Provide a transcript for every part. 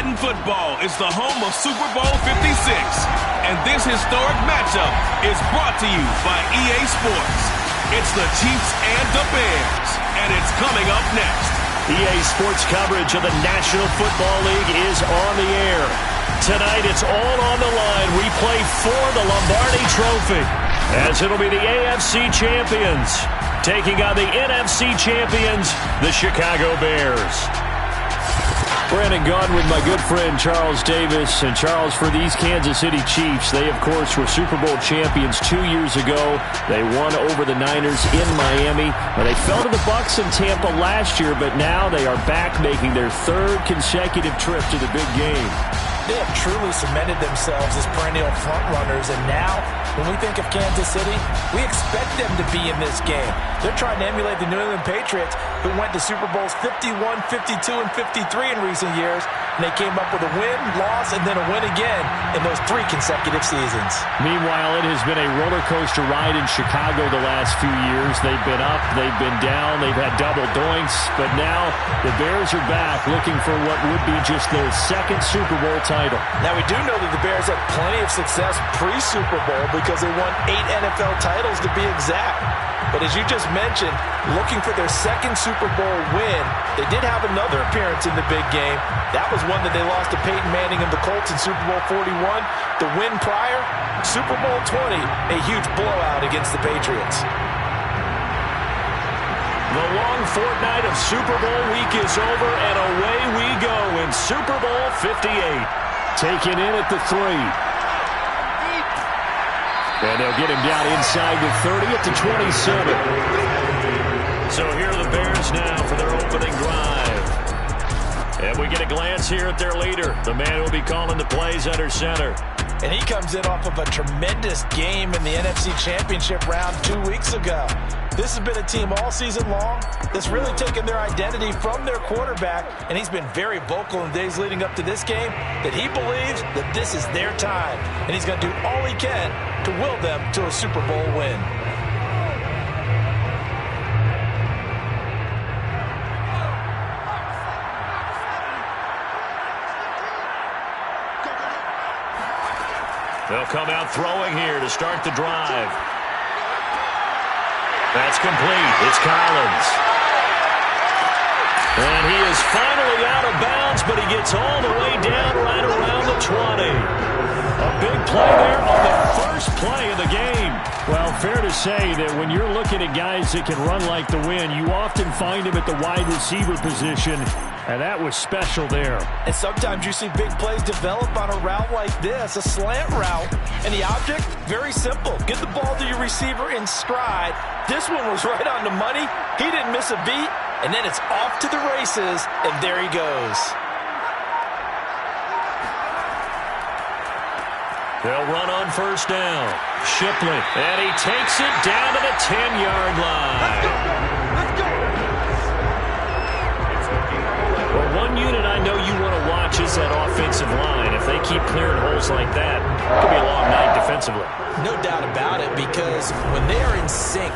Madden Football is the home of Super Bowl 56, and this historic matchup is brought to you by EA Sports. It's the Chiefs and the Bears, and it's coming up next. EA Sports coverage of the National Football League is on the air. Tonight, it's all on the line. We play for the Lombardi Trophy, as it'll be the AFC champions taking on the NFC champions, the Chicago Bears. Brandon Gaudin with my good friend Charles Davis. And Charles, for these Kansas City Chiefs, they, of course, were Super Bowl champions 2 years ago. They won over the Niners in Miami. They fell to the Bucs in Tampa last year, but now they are back making their third consecutive trip to the big game. They have truly cemented themselves as perennial frontrunners, and now, when we think of Kansas City, we expect them to be in this game. They're trying to emulate the New England Patriots, who went to Super Bowls 51, 52, and 53 in recent years, and they came up with a win, loss, and then a win again in those 3 consecutive seasons. Meanwhile, it has been a roller coaster ride in Chicago the last few years. They've been up, they've been down, they've had double doinks, but now the Bears are back looking for what would be just their second Super Bowl title. Now, we do know that the Bears had plenty of success pre-Super Bowl because they won 8 NFL titles to be exact. But as you just mentioned, looking for their second Super Bowl win, they did have another appearance in the big game. That was one that they lost to Peyton Manning and the Colts in Super Bowl 41. The win prior, Super Bowl 20, a huge blowout against the Patriots. The long fortnight of Super Bowl week is over, and away we go in Super Bowl 58. Taken in at the 3. And they'll get him down inside the 30 at the 27. So here are the Bears now for their opening drive. And we get a glance here at their leader, the man who will be calling the plays under center. And he comes in off of a tremendous game in the NFC Championship round 2 weeks ago. This has been a team all season long that's really taken their identity from their quarterback, and he's been very vocal in the days leading up to this game that he believes that this is their time, and he's going to do all he can to will them to a Super Bowl win. They'll come out throwing here to start the drive. That's complete. It's Collins. And he is finally out of bounds, but he gets all the way down right around the 20. A big play there on the first play of the game. Well, fair to say that when you're looking at guys that can run like the wind, you often find him at the wide receiver position, and that was special there. And sometimes you see big plays develop on a route like this, a slant route, and the object, very simple. Get the ball to your receiver in stride. This one was right on the money. He didn't miss a beat, and then it's off to the races, and there he goes. They'll run on first down. Shipley, and he takes it down to the 10-yard line. Well, one unit I know you want to watch is that offensive line. If they keep clearing holes like that, it could be a long night defensively. No doubt about it, because when they are in sync,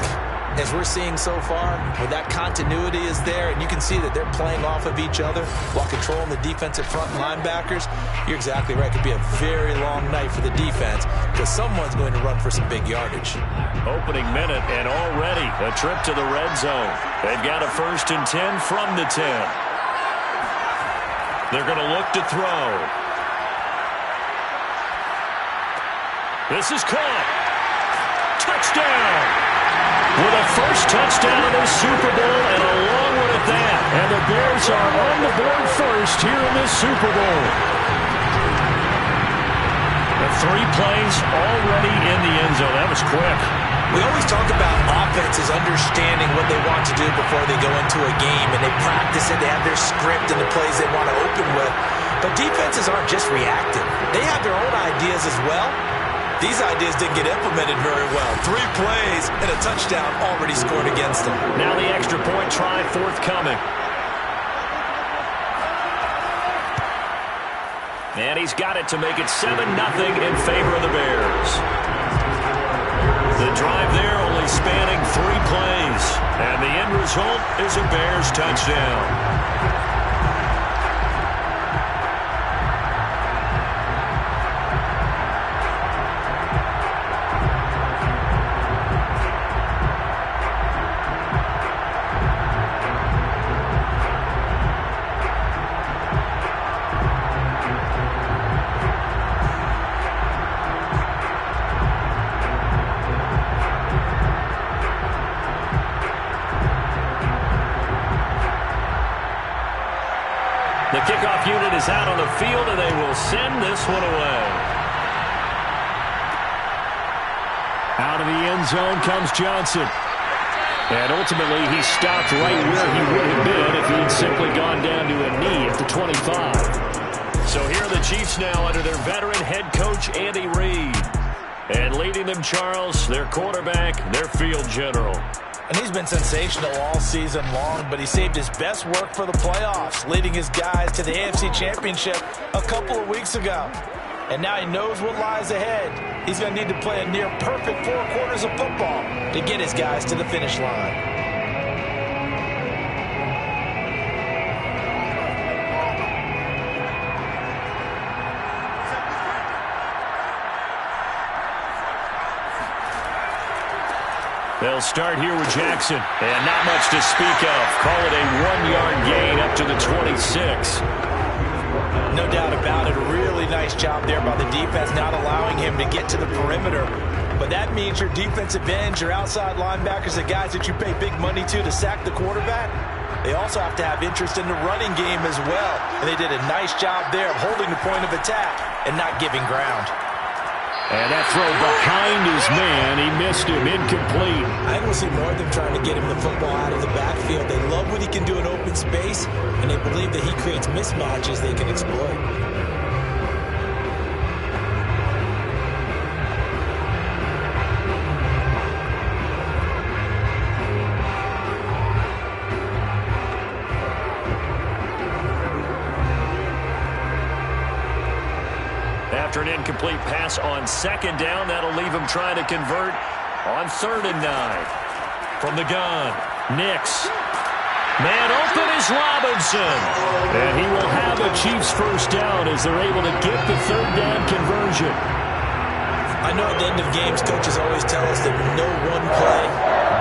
as we're seeing so far, where that continuity is there, and you can see that they're playing off of each other while controlling the defensive front linebackers, you're exactly right. It could be a very long night for the defense because someone's going to run for some big yardage. Opening minute, and already a trip to the red zone. They've got a 1st and 10 from the 10. They're going to look to throw. This is caught. Touchdown! With a first touchdown of the Super Bowl, and a long one at that. And the Bears are on the board first here in this Super Bowl. The 3 plays already in the end zone. That was quick. We always talk about offenses understanding what they want to do before they go into a game, and they practice it. They have their script and the plays they want to open with. But defenses aren't just reactive. They have their own ideas as well. These ideas didn't get implemented very well. 3 plays and a touchdown already scored against them. Now the extra point try forthcoming. And he's got it to make it 7-0 in favor of the Bears. The drive there only spanning 3 plays. And the end result is a Bears touchdown. The kickoff unit is out on the field, and they will send this one away. Out of the end zone comes Johnson. And ultimately, he stopped right where he would have been if he had simply gone down to a knee at the 25. So here are the Chiefs now under their veteran head coach, Andy Reid. And leading them, Charles, their quarterback, their field general. And he's been sensational all season long, but he saved his best work for the playoffs, leading his guys to the AFC Championship a couple of weeks ago. And now he knows what lies ahead. He's going to need to play a near-perfect 4 quarters of football to get his guys to the finish line. They'll start here with Jackson. And not much to speak of. Call it a 1-yard gain up to the 26. No doubt about it. A really nice job there by the defense, not allowing him to get to the perimeter. But that means your defensive ends, your outside linebackers, the guys that you pay big money to sack the quarterback, they also have to have interest in the running game as well. And they did a nice job there of holding the point of attack and not giving ground. And that throw behind his man, he missed him, incomplete. I think we'll see more of them trying to get him the football out of the backfield. They love what he can do in open space, and they believe that he creates mismatches they can exploit. After an incomplete pass on 2nd down, that'll leave him trying to convert on 3rd and 9. From the gun, Nix. Man open is Robinson. And he will have a Chiefs first down as they're able to get the 3rd down conversion. I know at the end of games, coaches always tell us that no one play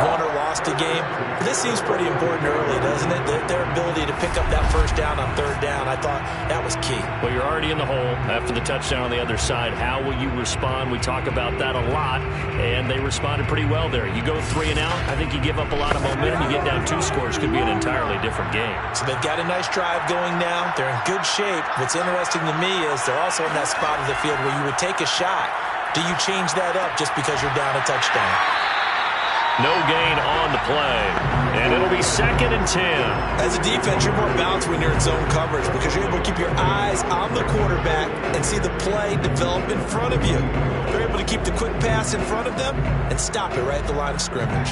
won or lost a game. This seems pretty important early, doesn't it? Their ability to pick up that first down on 3rd down, I thought that was key. Well, you're already in the hole after the touchdown on the other side. How will you respond? We talk about that a lot, and they responded pretty well there. You go 3 and out, I think you give up a lot of momentum. You get down 2 scores, could be an entirely different game. So they've got a nice drive going now. They're in good shape. What's interesting to me is they're also in that spot of the field where you would take a shot. Do you change that up just because you're down a touchdown? No gain on the play. And it'll be 2nd and 10. As a defense, you're more balanced when you're in zone coverage because you're able to keep your eyes on the quarterback and see the play develop in front of you. You're able to keep the quick pass in front of them and stop it right at the line of scrimmage.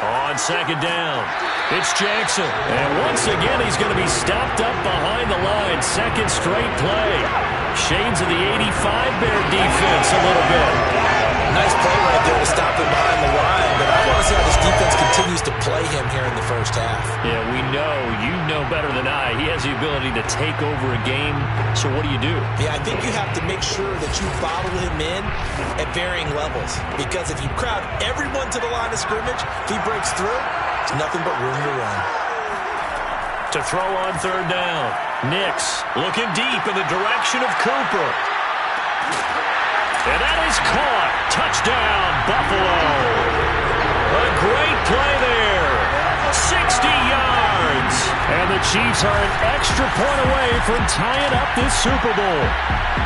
On 2nd down, it's Jackson. And once again, he's going to be stopped up behind the line. 2nd straight play. Shades of the 85 Bear defense a little bit. Nice play right there to stop him behind the line. But I want to see how this defense continues to play him here in the first half. Yeah, we know. You know better than I. He has the ability to take over a game. So what do you do? Yeah, I think you have to make sure that you bottle him in at varying levels. Because if you crowd everyone to the line of scrimmage, if he breaks through, it's nothing but room to run. To throw on 3rd down, Nix looking deep in the direction of Cooper. And that is caught. Touchdown, Buffalo. A great play there. 60 yards. And the Chiefs are an extra point away from tying up this Super Bowl.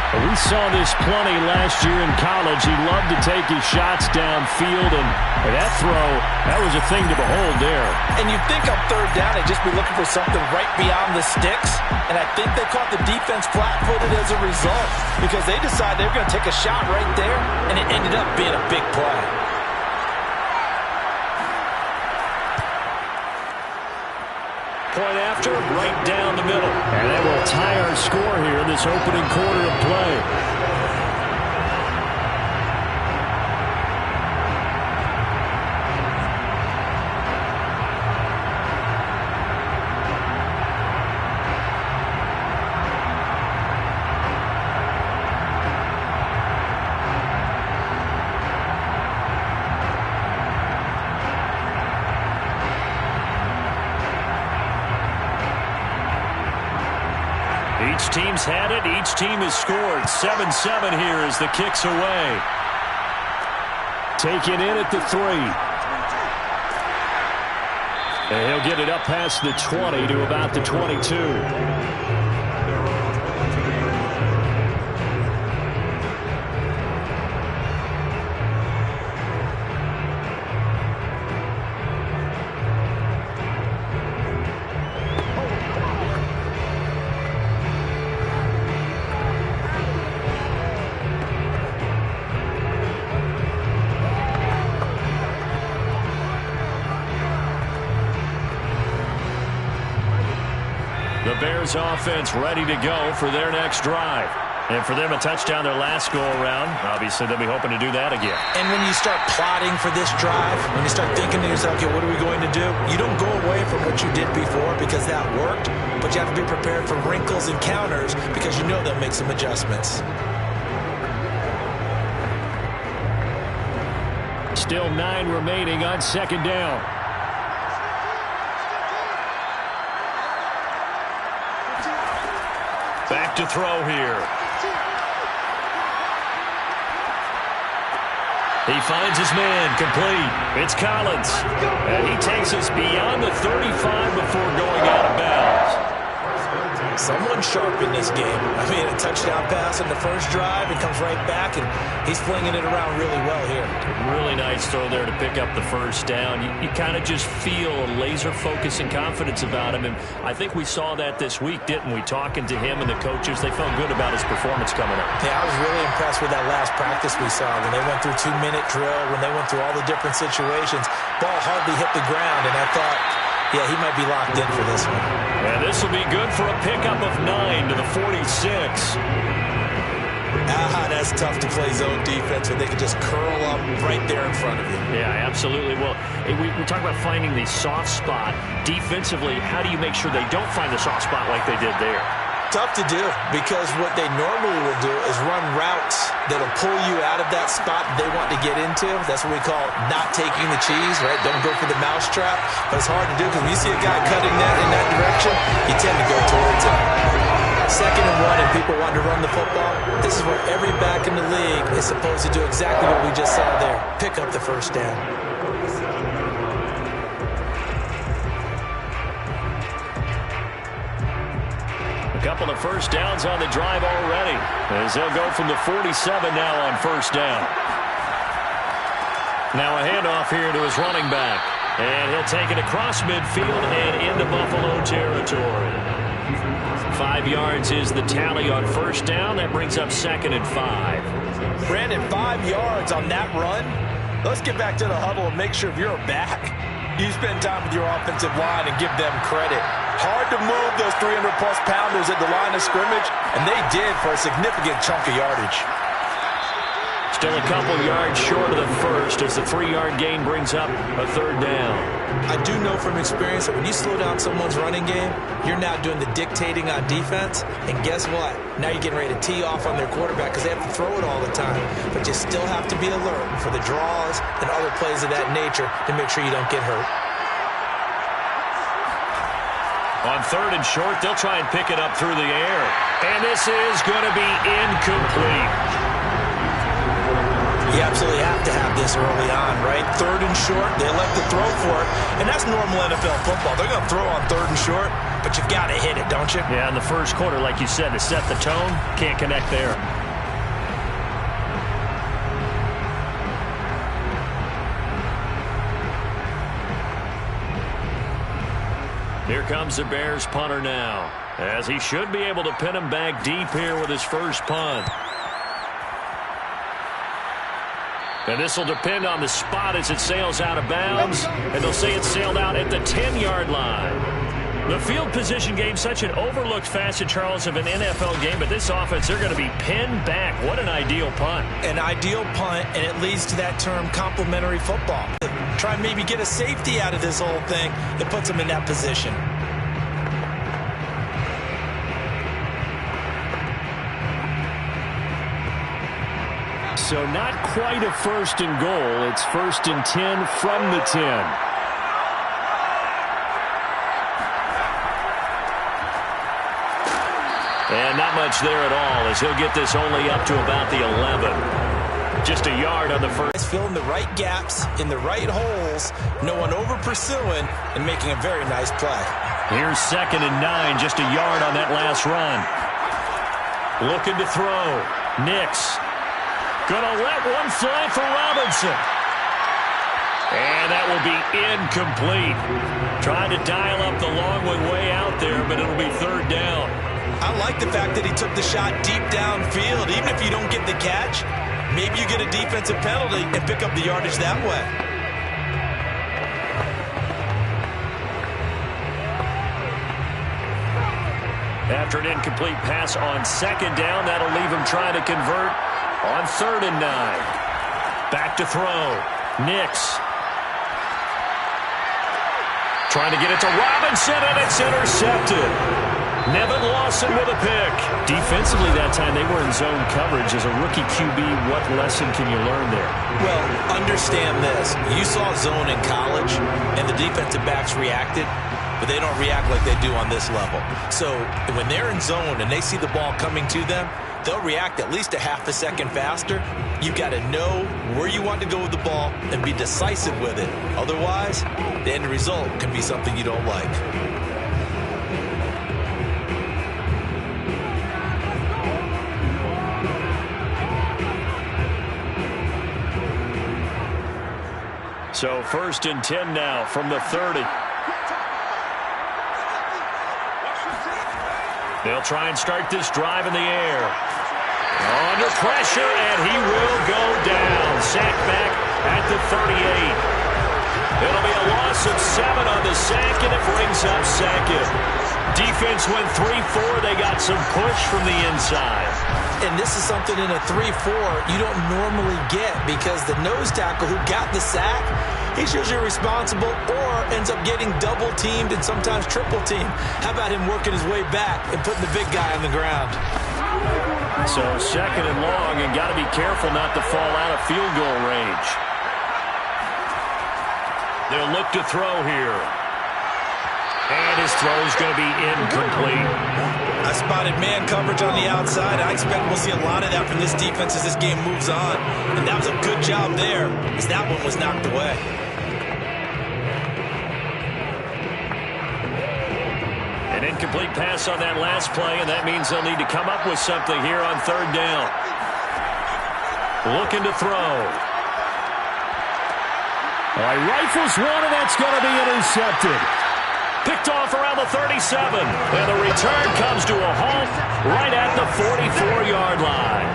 We saw this plenty last year in college. He loved to take his shots downfield, and that throw, that was a thing to behold there. And you'd think on 3rd down they'd just be looking for something right beyond the sticks, and I think they caught the defense flat-footed as a result because they decided they were going to take a shot right there, and it ended up being a big play. Point after, right down the middle. And that will tie our score here in this opening quarter of play. Each team's had it. Each team has scored. 7-7 here as the kick's away. Taken in at the 3. And he'll get it up past the 20 to about the 22. The Bears offense ready to go for their next drive. And for them, a touchdown their last go-around. Obviously, they'll be hoping to do that again. And when you start plotting for this drive, when you start thinking to yourself, okay, what are we going to do? You don't go away from what you did before because that worked, but you have to be prepared for wrinkles and counters because you know they'll make some adjustments. Still 9 remaining on second down. Back to throw here. He finds his man, complete. It's Collins. And he takes us beyond the 35 before going out of bounds. Someone sharp in this game. I mean, a touchdown pass in the first drive. He comes right back, and he's flinging it around really well here. Really nice throw there to pick up the first down. You kind of just feel a laser focus and confidence about him, and I think we saw that this week, didn't we? Talking to him and the coaches, they felt good about his performance coming up. Yeah, I was really impressed with that last practice we saw when they went through 2-minute drill, when they went through all the different situations. Ball hardly hit the ground, and I thought, yeah, he might be locked in for this one. And this will be good for a pickup of 9 to the 46. That's tough to play zone defense when they can just curl up right there in front of you. Yeah, absolutely. Well, we talk about finding the soft spot. Defensively, how do you make sure they don't find the soft spot like they did there? Tough to do because what they normally will do is run routes that'll pull you out of that spot they want to get into. That's what we call not taking the cheese, right? Don't go for the mousetrap. But it's hard to do because when you see a guy cutting that in that direction, you tend to go towards him. 2nd and 1 and people want to run the football. This is where every back in the league is supposed to do exactly what we just saw there. Pick up the first down. A couple of first downs on the drive already, as they'll go from the 47 now on first down. Now a handoff here to his running back. And he'll take it across midfield and into Buffalo territory. 5 yards is the tally on first down. That brings up 2nd and 5. Brandon, 5 yards on that run. Let's get back to the huddle and make sure if you're back, you spend time with your offensive line and give them credit. Hard to move those 300-plus pounders at the line of scrimmage, and they did for a significant chunk of yardage. Still a couple yards short of the first as the 3-yard gain brings up a 3rd down. I do know from experience that when you slow down someone's running game, you're now doing the dictating on defense. And guess what? Now you're getting ready to tee off on their quarterback because they have to throw it all the time. But you still have to be alert for the draws and other plays of that nature to make sure you don't get hurt. On 3rd and short, they'll try and pick it up through the air. And this is going to be incomplete. You absolutely have to have this early on, right? 3rd and short, they elect to throw for it. And that's normal NFL football. They're going to throw on 3rd and short, but you've got to hit it, don't you? Yeah, in the first quarter, like you said, to set the tone, can't connect there. Here comes the Bears punter now, as he should be able to pin him back deep here with his first punt. And this will depend on the spot as it sails out of bounds. And they'll say it sailed out at the 10-yard line. The field position game, such an overlooked facet, Charles, of an NFL game. But this offense, they're going to be pinned back. What an ideal punt. An ideal punt, and it leads to that term complementary football. Try and maybe get a safety out of this whole thing. It puts them in that position. So not quite a 1st and goal. It's 1st and 10 from the 10. And not much there at all as he'll get this only up to about the 11. just a yard on the first. Filling the right gaps in the right holes, no one over pursuing, and making a very nice play. Here's 2nd and 9, just a yard on that last run. Looking to throw. Nix. Gonna let one fly for Robinson. And that will be incomplete. Trying to dial up the long one way out there, but it'll be 3rd down. I like the fact that he took the shot deep downfield. Even if you don't get the catch, maybe you get a defensive penalty and pick up the yardage that way. After an incomplete pass on 2nd down, that'll leave him trying to convert on 3rd and 9. Back to throw. Nix. Trying to get it to Robinson, and it's intercepted. Nevin Lawson with a pick. Defensively that time, they were in zone coverage. As a rookie QB, what lesson can you learn there? Well, understand this. You saw zone in college, and the defensive backs reacted, but they don't react like they do on this level. So when they're in zone and they see the ball coming to them, they'll react at least a half a second faster. You've got to know where you want to go with the ball and be decisive with it. Otherwise, the end result can be something you don't like. So 1st and 10 now from the 30. They'll try and start this drive in the air. Under pressure, and he will go down. Sacked back at the 38. It'll be a loss of 7 on the sack, and it brings up 2nd. Defense went 3-4. They got some push from the inside. And this is something in a 3-4 you don't normally get, because the nose tackle who got the sack, he's usually responsible or ends up getting double-teamed and sometimes triple-teamed. How about him working his way back and putting the big guy on the ground? So 2nd and long, and got to be careful not to fall out of field goal range. They'll look to throw here. And his throw is going to be incomplete. I spotted man coverage on the outside. I expect we'll see a lot of that from this defense as this game moves on. And that was a good job there, as that one was knocked away. An incomplete pass on that last play, and that means they'll need to come up with something here on 3rd down. Looking to throw. All right, rifles one, and that's going to be intercepted. Picked off around the 37, and the return comes to a halt right at the 44-yard line.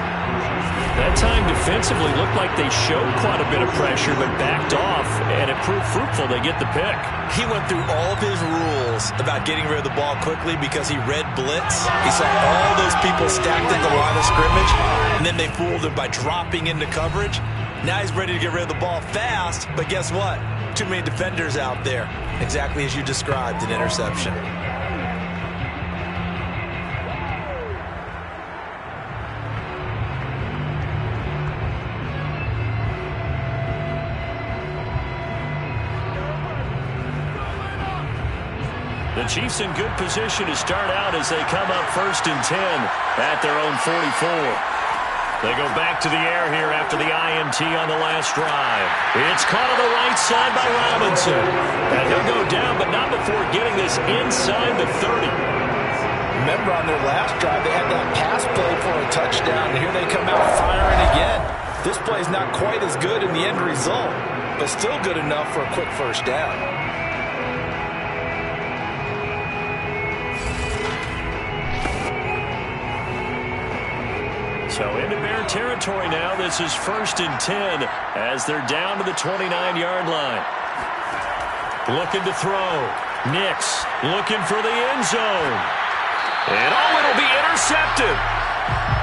That time defensively looked like they showed quite a bit of pressure, but backed off, and it proved fruitful. They get the pick. He went through all of his rules about getting rid of the ball quickly because he read blitz. He saw all those people stacked at the line of scrimmage, and then they fooled him by dropping into coverage. Now he's ready to get rid of the ball fast, but guess what? Too many defenders out there. Exactly as you described, an interception. The Chiefs in good position to start out as they come up 1st and 10 at their own 44. They go back to the air here after the INT on the last drive. It's caught on the right side by Robinson. And he'll go down, but not before getting this inside the 30. Remember on their last drive, they had that pass play for a touchdown, and here they come out firing again. This play is not quite as good in the end result, but still good enough for a quick 1st down. So into Bear territory now. This is 1st and 10 as they're down to the 29-yard line. Looking to throw. Nix looking for the end zone. And it'll be intercepted.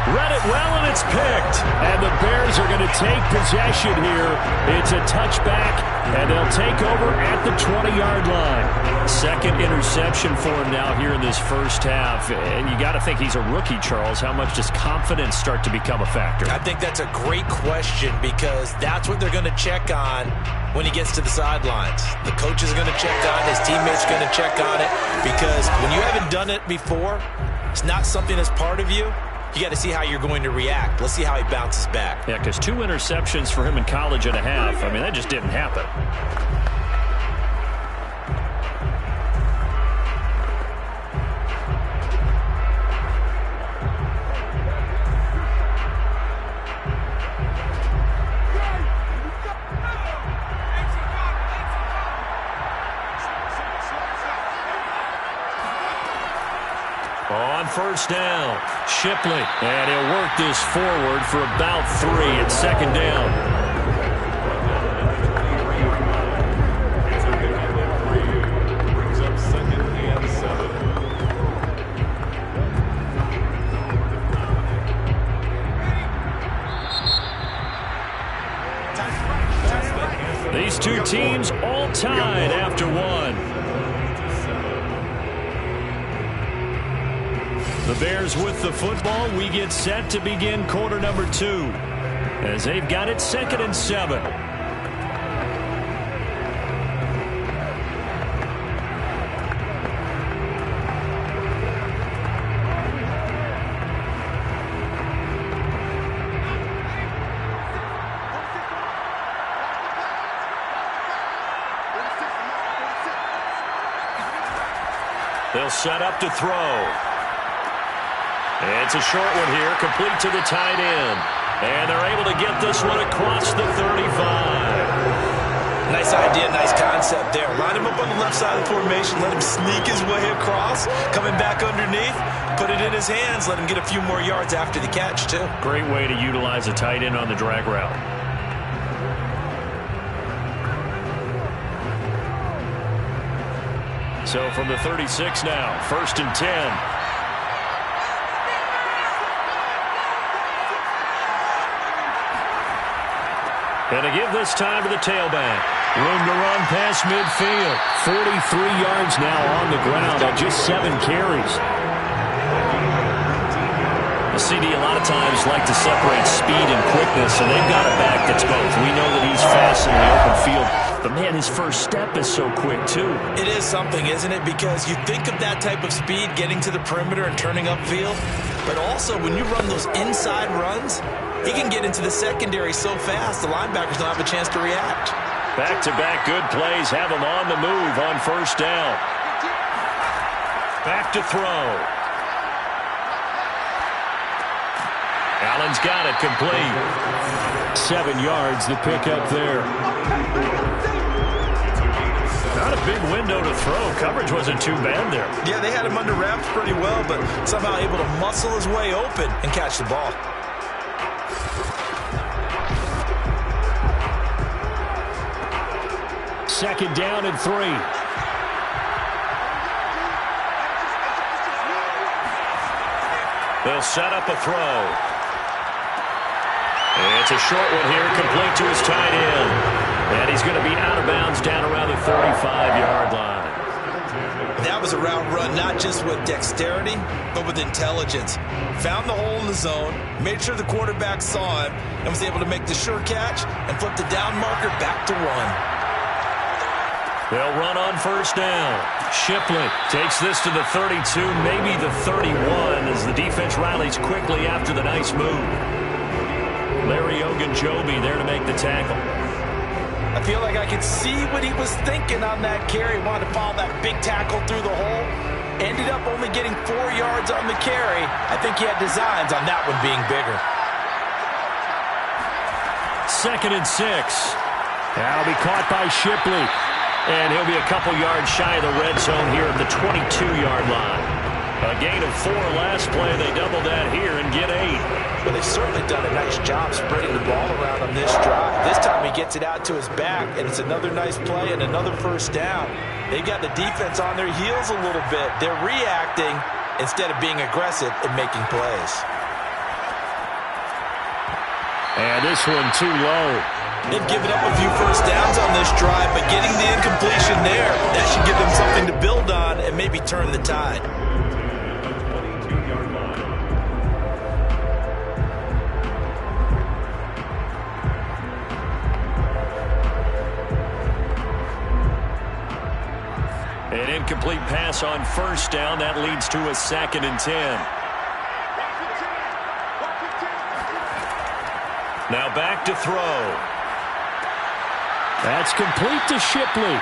Read it well, and it's picked. And the Bears are going to take possession here. It's a touchback, and they'll take over at the 20-yard line. 2nd interception for him now here in this first half. And you got to think he's a rookie, Charles. How much does confidence start to become a factor? I think that's a great question, because that's what they're going to check on when he gets to the sidelines. The coach is going to check on it. His teammates are going to check on it, because when you haven't done it before, it's not something that's part of you. you got to see how you're going to react. Let's see how he bounces back. Yeah, because 2 interceptions for him in college and a half. I mean, that just didn't happen. On first down, Shipley, and he'll work this forward for about 3 at second down. Brings up 2nd and 7. These two teams all tied after 1. The Bears with the football. We get set to begin quarter number 2 as they've got it 2nd and 7. They'll set up to throw. It's a short one here, complete to the tight end. And they're able to get this one across the 35. Nice idea, nice concept there. Line him up on the left side of the formation, let him sneak his way across, coming back underneath, put it in his hands, let him get a few more yards after the catch, too. Great way to utilize a tight end on the drag route. So from the 36 now, 1st and 10. And to give this time to the tailback. Room to run past midfield. 43 yards now on the ground on just 7 carries. The CD a lot of times like to separate speed and quickness, and they've got a back that's both. We know that he's fast in the open field, but man, his first step is so quick too. It is something, isn't it? Because you think of that type of speed getting to the perimeter and turning upfield, but also when you run those inside runs, he can get into the secondary so fast, the linebackers don't have a chance to react. Back-to-back good plays have him on the move on first down. Back to throw. Allen's got it complete. 7 yards, the pickup there. Not a big window to throw. Coverage wasn't too bad there. Yeah, they had him under wraps pretty well, but somehow able to muscle his way open and catch the ball. Second down and 3. They'll set up a throw. It's a short one here, complete to his tight end. And he's going to be out of bounds down around the 35-yard line. That was a route run, not just with dexterity, but with intelligence. Found the hole in the zone, made sure the quarterback saw him, and was able to make the sure catch and flip the down marker back to 1. They'll run on first down. Shipley takes this to the 32, maybe the 31, as the defense rallies quickly after the nice move. Larry Ogunjobi there to make the tackle. I feel like I could see what he was thinking on that carry. Wanted to follow that big tackle through the hole. Ended up only getting 4 yards on the carry. I think he had designs on that one being bigger. 2nd and 6. Now be caught by Shipley. And he'll be a couple yards shy of the red zone here at the 22-yard line. A gain of 4 last play. They double that here and get 8. But they've certainly done a nice job spreading the ball around on this drive. This time he gets it out to his back, and it's another nice play and another first down. They've got the defense on their heels a little bit. They're reacting instead of being aggressive and making plays. And this one too low. They've given up a few first downs on this drive, but getting the incompletion there, that should give them something to build on and maybe turn the tide. An incomplete pass on first down. That leads to a 2nd and 10. Now back to throw. That's complete to Shipley.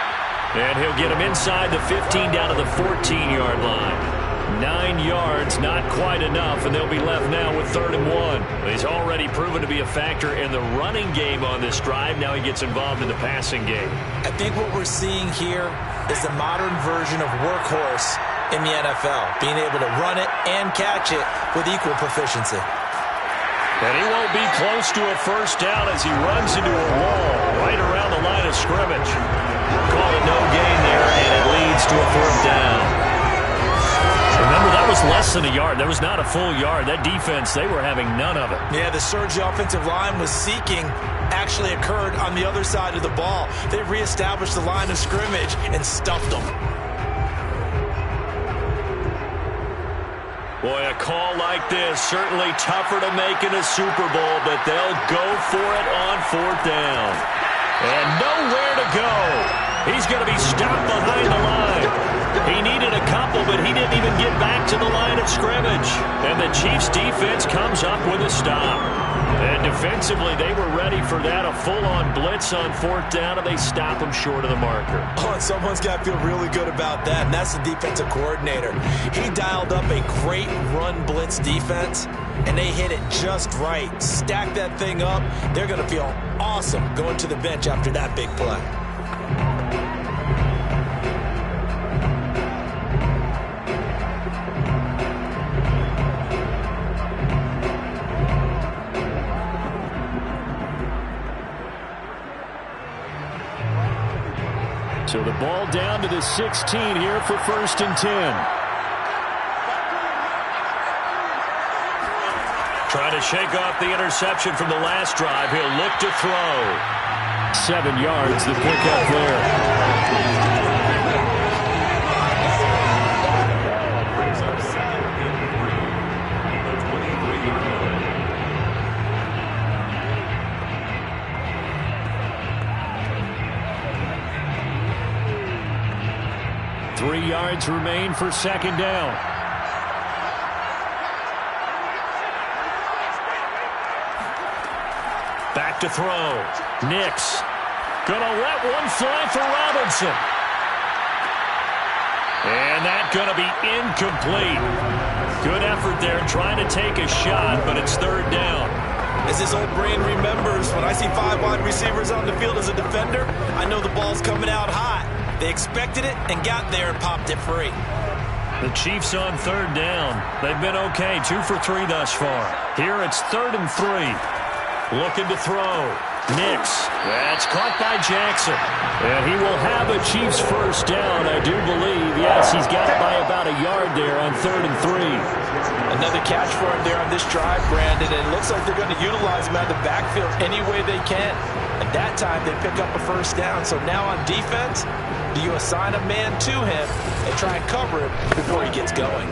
And he'll get him inside the 15 down to the 14-yard line. 9 yards, not quite enough, and they'll be left now with 3rd and 1. He's already proven to be a factor in the running game on this drive. Now he gets involved in the passing game. I think what we're seeing here is the modern version of workhorse in the NFL, being able to run it and catch it with equal proficiency. And he won't be close to a first down as he runs into a wall right around the line of scrimmage. Call it no gain there, and it leads to a 4th down. Remember, that was less than a yard. That was not a full yard. That defense, they were having none of it. Yeah, the surge the offensive line was seeking actually occurred on the other side of the ball. They reestablished the line of scrimmage and stuffed them. Boy, a call like this, certainly tougher to make in a Super Bowl, but they'll go for it on 4th down. And nowhere to go. He's going to be stopped behind the line. He needed a couple, but he didn't even get back to the line of scrimmage. And the Chiefs' defense comes up with a stop. And defensively, they were ready for that, a full-on blitz on 4th down, and they stop him short of the marker. Oh, and someone's got to feel really good about that, and that's the defensive coordinator. He dialed up a great run blitz defense, and they hit it just right. Stack that thing up. They're going to feel awesome going to the bench after that big play. So the ball down to the 16 here for 1st and 10. Trying to shake off the interception from the last drive. He'll look to throw. 7 yards, the pickup there. Brings up 2nd and 3. The 23-yard line. 3 yards remain for 2nd down. Back to throw. Nix gonna let one fly for Robinson. And that's gonna be incomplete. Good effort there trying to take a shot, but it's 3rd down. As his old brain remembers, when I see 5 wide receivers on the field as a defender, I know the ball's coming out hot. They expected it and got there and popped it free. The Chiefs on 3rd down. They've been okay, 2 for 3 thus far. Here it's 3rd and 3. Looking to throw. Nix. That's caught by Jackson. And he will have a Chiefs first down, I do believe. Yes, he's got it by about a yard there on 3rd and 3. Another catch for him there on this drive, Brandon. And it looks like they're going to utilize him out of the backfield any way they can. At that time, they pick up a first down. So now on defense, do you assign a man to him and try and cover him before he gets going?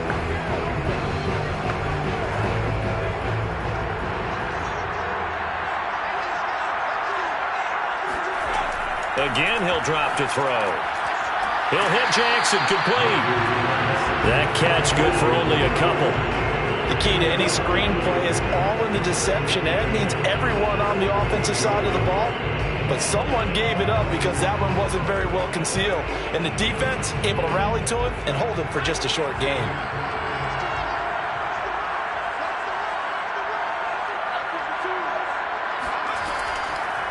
Again, he'll drop to throw. He'll hit Jackson, complete. That catch good for only a couple. The key to any screenplay is all in the deception. That means everyone on the offensive side of the ball. But someone gave it up because that one wasn't very well concealed. And the defense able to rally to him and hold him for just a short game.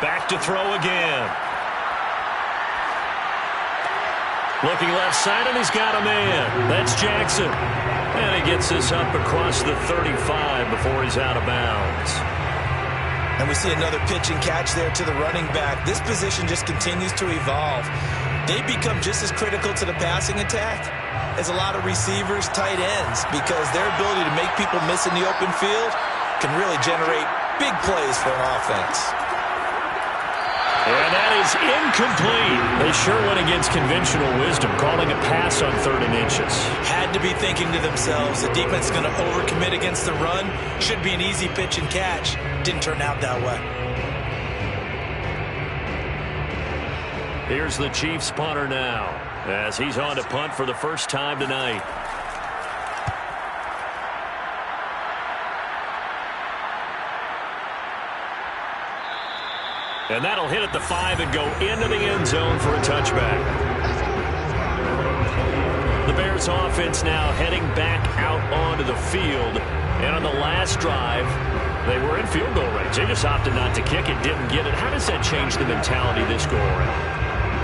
Back to throw again. Looking left side, and he's got a man. That's Jackson. And he gets this up across the 35 before he's out of bounds. And we see another pitch and catch there to the running back. This position just continues to evolve. They become just as critical to the passing attack as a lot of receivers, tight ends, because their ability to make people miss in the open field can really generate big plays for an offense. And that is incomplete. They sure went against conventional wisdom, calling a pass on 3rd and inches. Had to be thinking to themselves, the defense is going to overcommit against the run. Should be an easy pitch and catch. Didn't turn out that way. Here's the Chiefs punter now, as he's on to punt for the first time tonight. And that'll hit at the 5 and go into the end zone for a touchback. The Bears offense now heading back out onto the field. And on the last drive, they were in field goal range. They just opted not to kick it, didn't get it. How does that change the mentality this go around?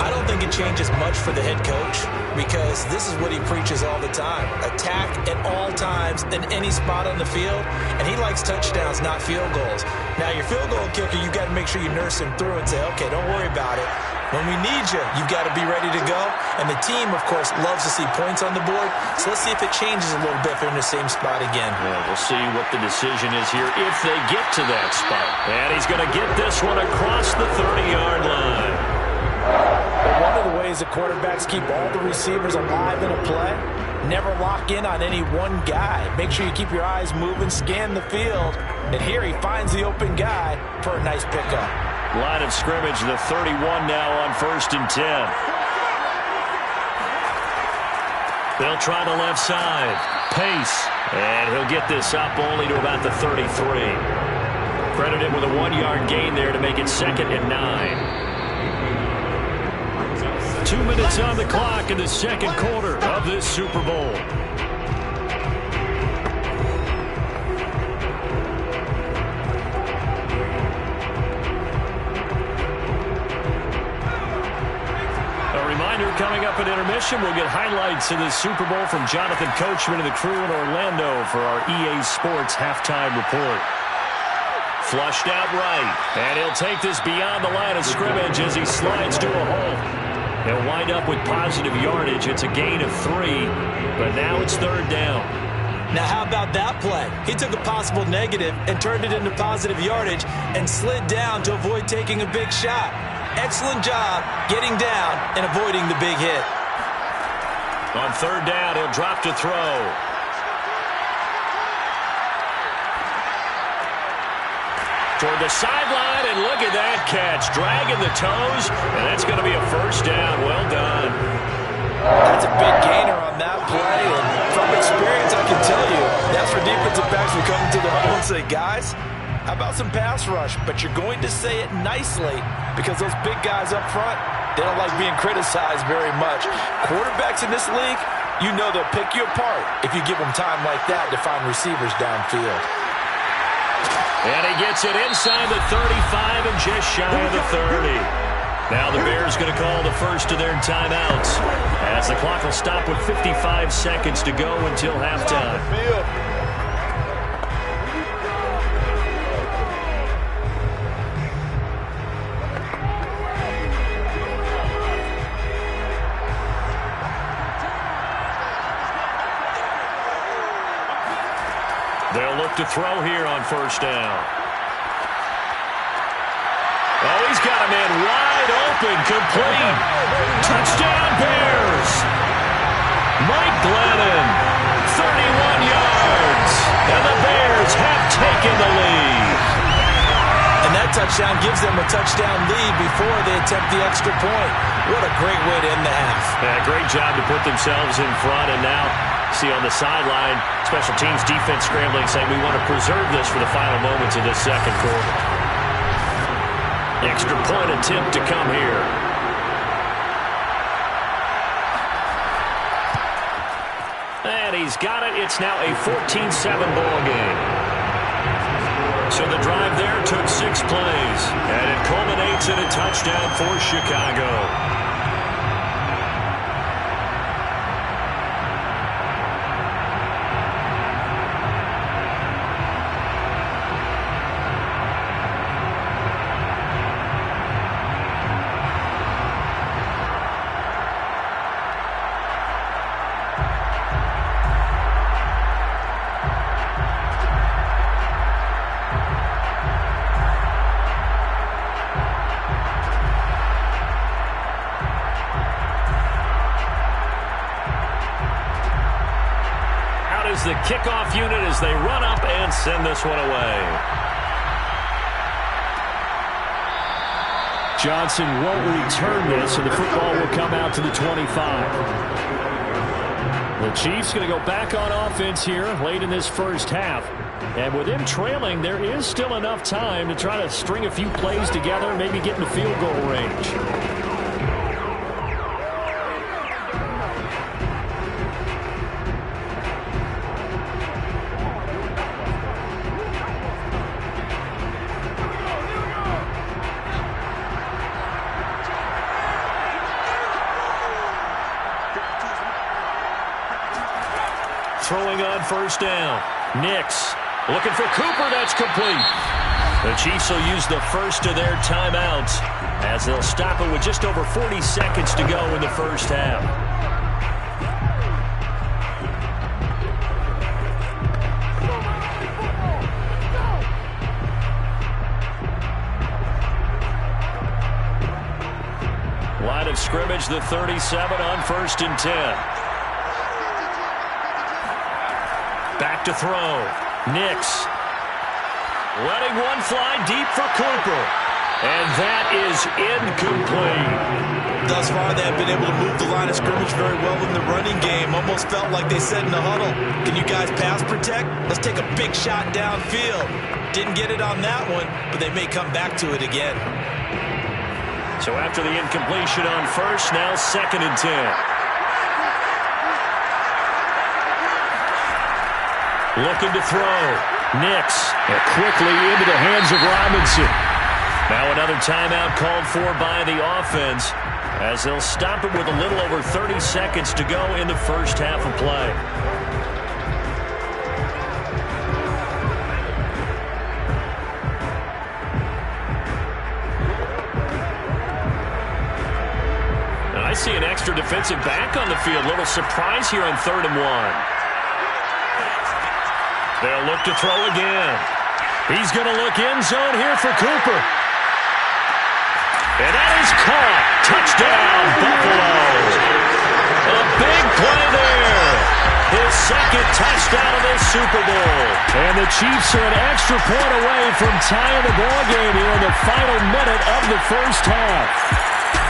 I don't think it changes much for the head coach because this is what he preaches all the time. Attack at all times in any spot on the field, and he likes touchdowns, not field goals. Now, your field goal kicker, you've got to make sure you nurse him through and say, okay, don't worry about it. When we need you, you've got to be ready to go. And the team, of course, loves to see points on the board. So let's see if it changes a little bit if they're in the same spot again. Yeah, we'll see what the decision is here if they get to that spot. And he's going to get this one across the 30-yard line. But one of the ways that quarterbacks keep all the receivers alive in a play, never lock in on any one guy. Make sure you keep your eyes moving, scan the field. And here he finds the open guy for a nice pickup. Line of scrimmage, the 31 now on 1st and 10. They'll try the left side. Pace. And he'll get this up only to about the 33. Credit him with a 1-yard gain there to make it 2nd and 9. 2 minutes on the clock in the second quarter of this Super Bowl. A reminder, coming up at intermission, we'll get highlights of this Super Bowl from Jonathan Coachman and the crew in Orlando for our EA Sports halftime report. Flushed out right, and he'll take this beyond the line of scrimmage as he slides to a hole. He'll wind up with positive yardage. It's a gain of 3, but now it's 3rd down. Now, how about that play? He took a possible negative and turned it into positive yardage and slid down to avoid taking a big shot. Excellent job getting down and avoiding the big hit. On 3rd down, he'll drop to throw. Toward the sideline, and look at that catch. Dragging the toes, and that's going to be a 1st down. Well done. That's a big gainer on that play, and from experience, I can tell you, that's where defensive backs will come to the huddle and say, guys, how about some pass rush? But you're going to say it nicely because those big guys up front, they don't like being criticized very much. Quarterbacks in this league, you know they'll pick you apart if you give them time like that to find receivers downfield. And he gets it inside the 35 and just shy of the 30. Now the Bears going to call the first of their timeouts as the clock will stop with 55 seconds to go until halftime. They'll look to throw here on 1st down. Oh, he's got a man wide open, complete. Touchdown, Bears. Mike Glennon, 31 yards. And the Bears have taken the lead. And that touchdown gives them a touchdown lead before they attempt the extra point. What a great way to end the half. Yeah, great job to put themselves in front, and now see on the sideline, special teams defense scrambling, saying we want to preserve this for the final moments of this second quarter. Extra point attempt to come here. And he's got it. It's now a 14-7 ball game. So the drive there took 6 plays, and it culminates in a touchdown for Chicago. The kickoff unit as they run up and send this one away. Johnson won't return this, and the football will come out to the 25. The Chiefs going to go back on offense here late in this first half. And with him trailing, there is still enough time to try to string a few plays together and maybe get in the field goal range. Throwing on first down. Nix looking for Cooper. That's complete. The Chiefs will use the first of their timeouts as they'll stop it with just over 40 seconds to go in the first half. Line of scrimmage, the 37 on 1st and 10. Back to throw. Nix letting one fly deep for Cooper. And that is incomplete. Thus far, they have been able to move the line of scrimmage very well in the running game. Almost felt like they said in the huddle, can you guys pass protect? Let's take a big shot downfield. Didn't get it on that one, but they may come back to it again. So after the incompletion on first, now 2nd and 10. Looking to throw. Nix quickly into the hands of Robinson. Now another timeout called for by the offense as they'll stop it with a little over 30 seconds to go in the first half of play. And I see an extra defensive back on the field. Little surprise here on 3rd and 1. They'll look to throw again. He's going to look end zone here for Cooper. And that is caught. Touchdown, Buffalo. A big play there. His 2nd touchdown of this Super Bowl. And the Chiefs are an extra point away from tying the ball game here in the final minute of the first half.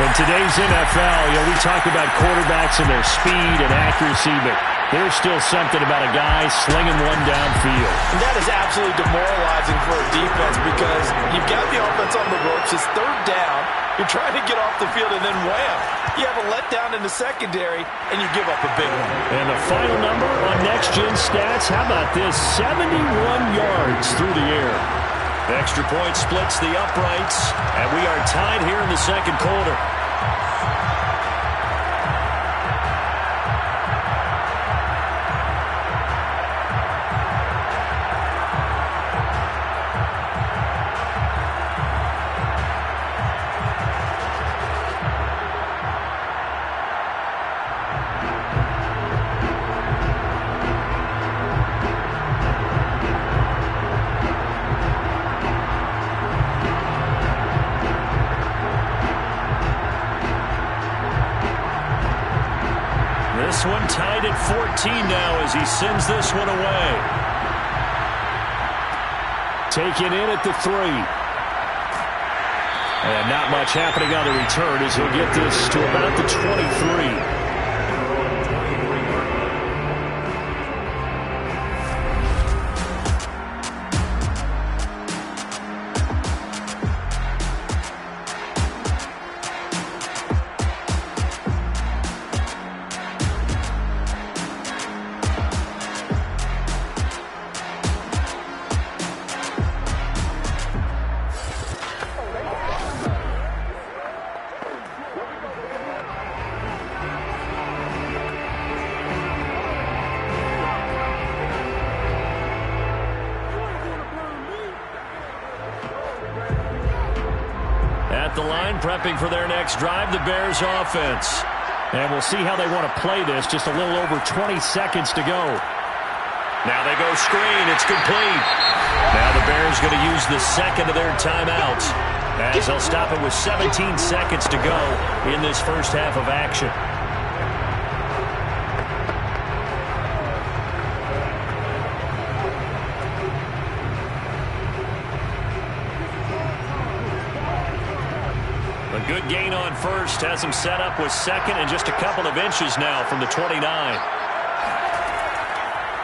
In today's NFL, we talk about quarterbacks and their speed and accuracy, but there's still something about a guy slinging one downfield. And that is absolutely demoralizing for a defense because you've got the offense on the ropes. It's 3rd down. You're trying to get off the field, and then wham, you have a letdown in the secondary, and you give up a big one. And the final number on Next Gen Stats, how about this? 71 yards through the air. The extra point splits the uprights, and we are tied here in the 2nd quarter. This one tied at 14 now as he sends this one away. Taken in at the 3. And not much happening on the return as he'll get this to about the 23. At the line, prepping for their next drive, the Bears offense. And we'll see how they want to play this. Just a little over 20 seconds to go. Now they go screen. It's complete. Now the Bears going to use the 2nd of their timeouts as they'll stop it with 17 seconds to go in this first half of action. A good gain on first has him set up with 2nd and just a couple of inches now from the 29.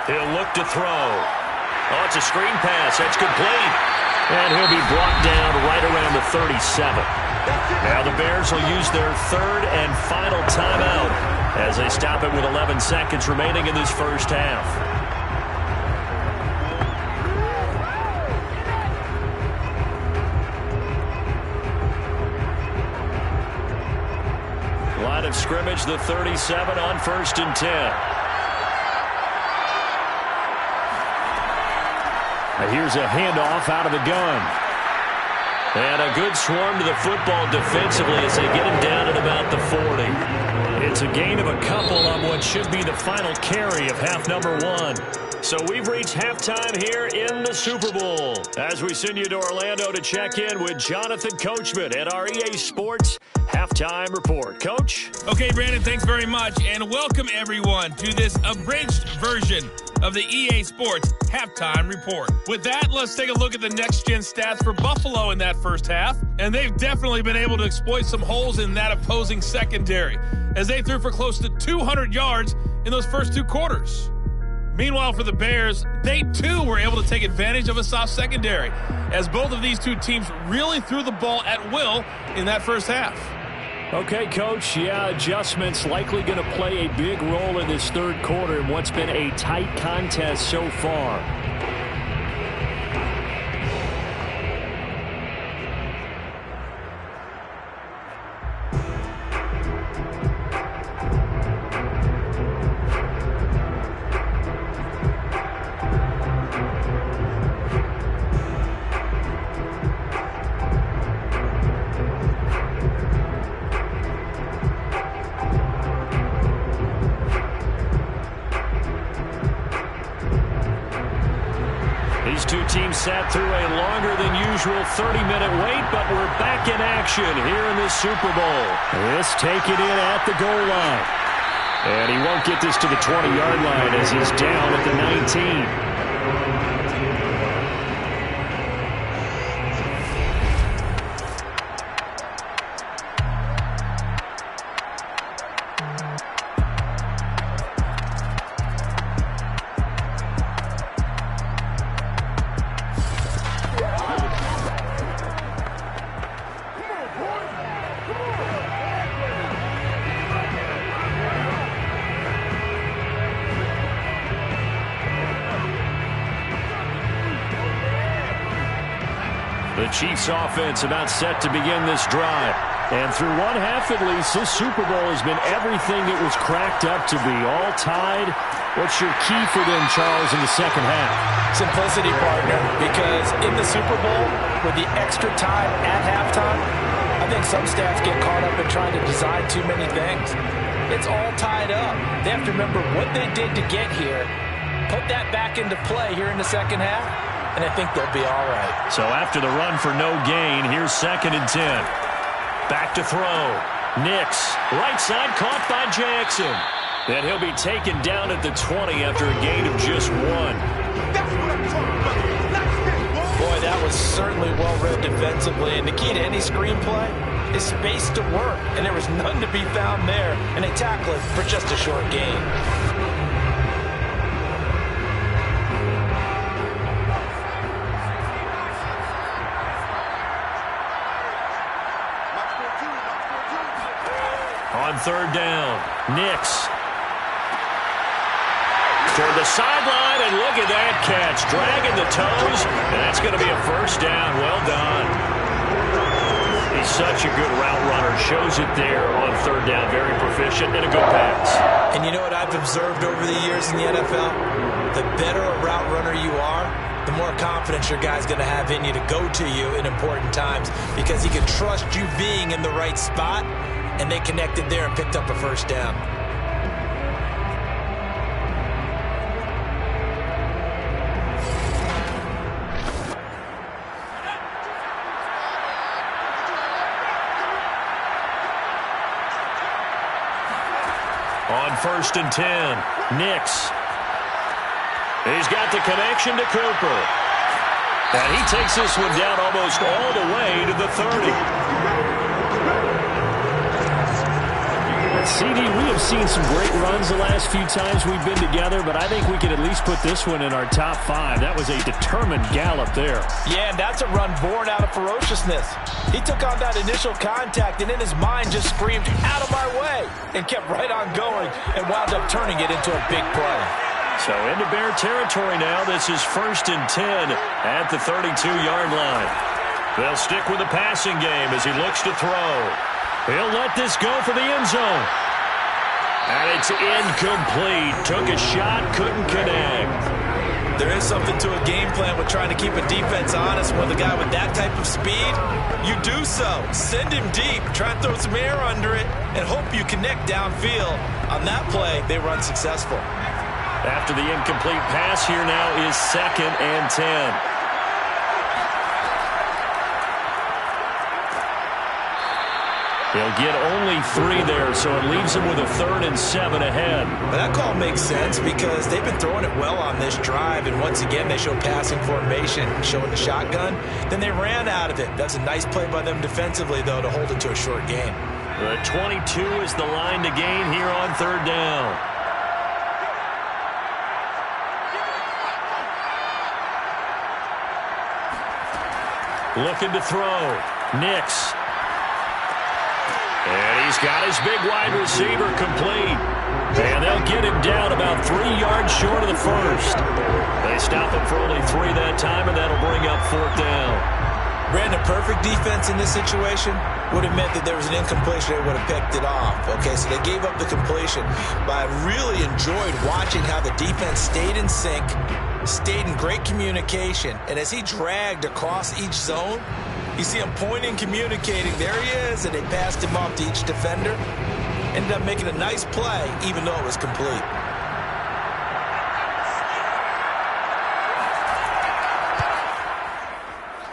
He'll look to throw. Oh, it's a screen pass. That's complete. And he'll be brought down right around the 37. Now the Bears will use their third and final timeout as they stop it with 11 seconds remaining in this first half. Line of scrimmage, the 37 on 1st and 10. Here's a handoff out of the gun. And a good swarm to the football defensively as they get him down at about the 40. It's a gain of a couple on what should be the final carry of half number 1. So we've reached halftime here in the Super Bowl. As we send you to Orlando to check in with Jonathan Coachman at our EA Sports Halftime Report. Coach? Okay, Brandon, thanks very much. And welcome, everyone, to this abridged version of the EA Sports Halftime Report. With that, let's take a look at the next-gen stats for Buffalo in that first half. And they've definitely been able to exploit some holes in that opposing secondary, as they threw for close to 200 yards in those first 2 quarters. Meanwhile, for the Bears, they too were able to take advantage of a soft secondary, as both of these two teams really threw the ball at will in that first half. Okay, Coach, yeah, adjustments likely going to play a big role in this third quarter in what's been a tight contest so far. Sat through a longer than usual 30-minute wait, but we're back in action here in the Super Bowl. This taken in at the goal line. And he won't get this to the 20-yard line as he's down at the 19. The Chiefs offense about set to begin this drive. And through one half at least, this Super Bowl has been everything it was cracked up to be. All tied. What's your key for them, Charles, in the second half? Simplicity, partner, because in the Super Bowl, with the extra time at halftime, I think some staffs get caught up in trying to design too many things. It's all tied up. They have to remember what they did to get here, put that back into play here in the second half, and I think they'll be all right. So after the run for no gain, here's 2nd and 10. Back to throw. Nix, right side, caught by Jackson. And he'll be taken down at the 20 after a gain of just 1. Boy, that was certainly well-read defensively. And the key to any screenplay is space to work. And there was none to be found there. And they tackle it for just a short gain. On 3rd down, Nix. Toward the sideline, and look at that catch. Dragging the toes, and that's going to be a first down. Well done. He's such a good route runner. Shows it there on 3rd down. Very proficient and a good pass. And you know what I've observed over the years in the NFL? The better a route runner you are, the more confidence your guy's going to have in you to go to you in important times, because he can trust you being in the right spot. And they connected there and picked up a first down. On 1st and 10, Nix. He's got the connection to Cooper. And he takes this one down almost all the way to the 30. CD, we have seen some great runs the last few times we've been together, but I think we can at least put this one in our top 5. That was a determined gallop there. Yeah, and that's a run born out of ferociousness. He took on that initial contact and in his mind just screamed, "Out of my way," and kept right on going and wound up turning it into a big play. So into Bear territory now. This is 1st and 10 at the 32-yard line. They'll stick with the passing game as he looks to throw. He'll let this go for the end zone. And it's incomplete. Took a shot, couldn't connect. There is something to a game plan with trying to keep a defense honest with a guy with that type of speed. You do so. Send him deep. Try and throw some air under it and hope you connect downfield. On that play, they were unsuccessful. After the incomplete pass, here now is 2nd and 10. They'll get only 3 there, so it leaves them with a 3rd and 7 ahead. But that call makes sense because they've been throwing it well on this drive, and once again they show passing formation, showing the shotgun. Then they ran out of it. That's a nice play by them defensively, though, to hold it to a short gain. The 22 is the line to gain here on 3rd down. Looking to throw. Nix. And he's got his big wide receiver complete. And they'll get him down about 3 yards short of the first. They stop him for only 3 that time, and that'll bring up 4th down. Brandon, perfect defense in this situation would have meant that there was an incompletion. They would have picked it off. Okay, so they gave up the completion. But I really enjoyed watching how the defense stayed in sync, stayed in great communication. And as he dragged across each zone, you see him pointing, communicating. There he is, and they passed him off to each defender. Ended up making a nice play, even though it was complete.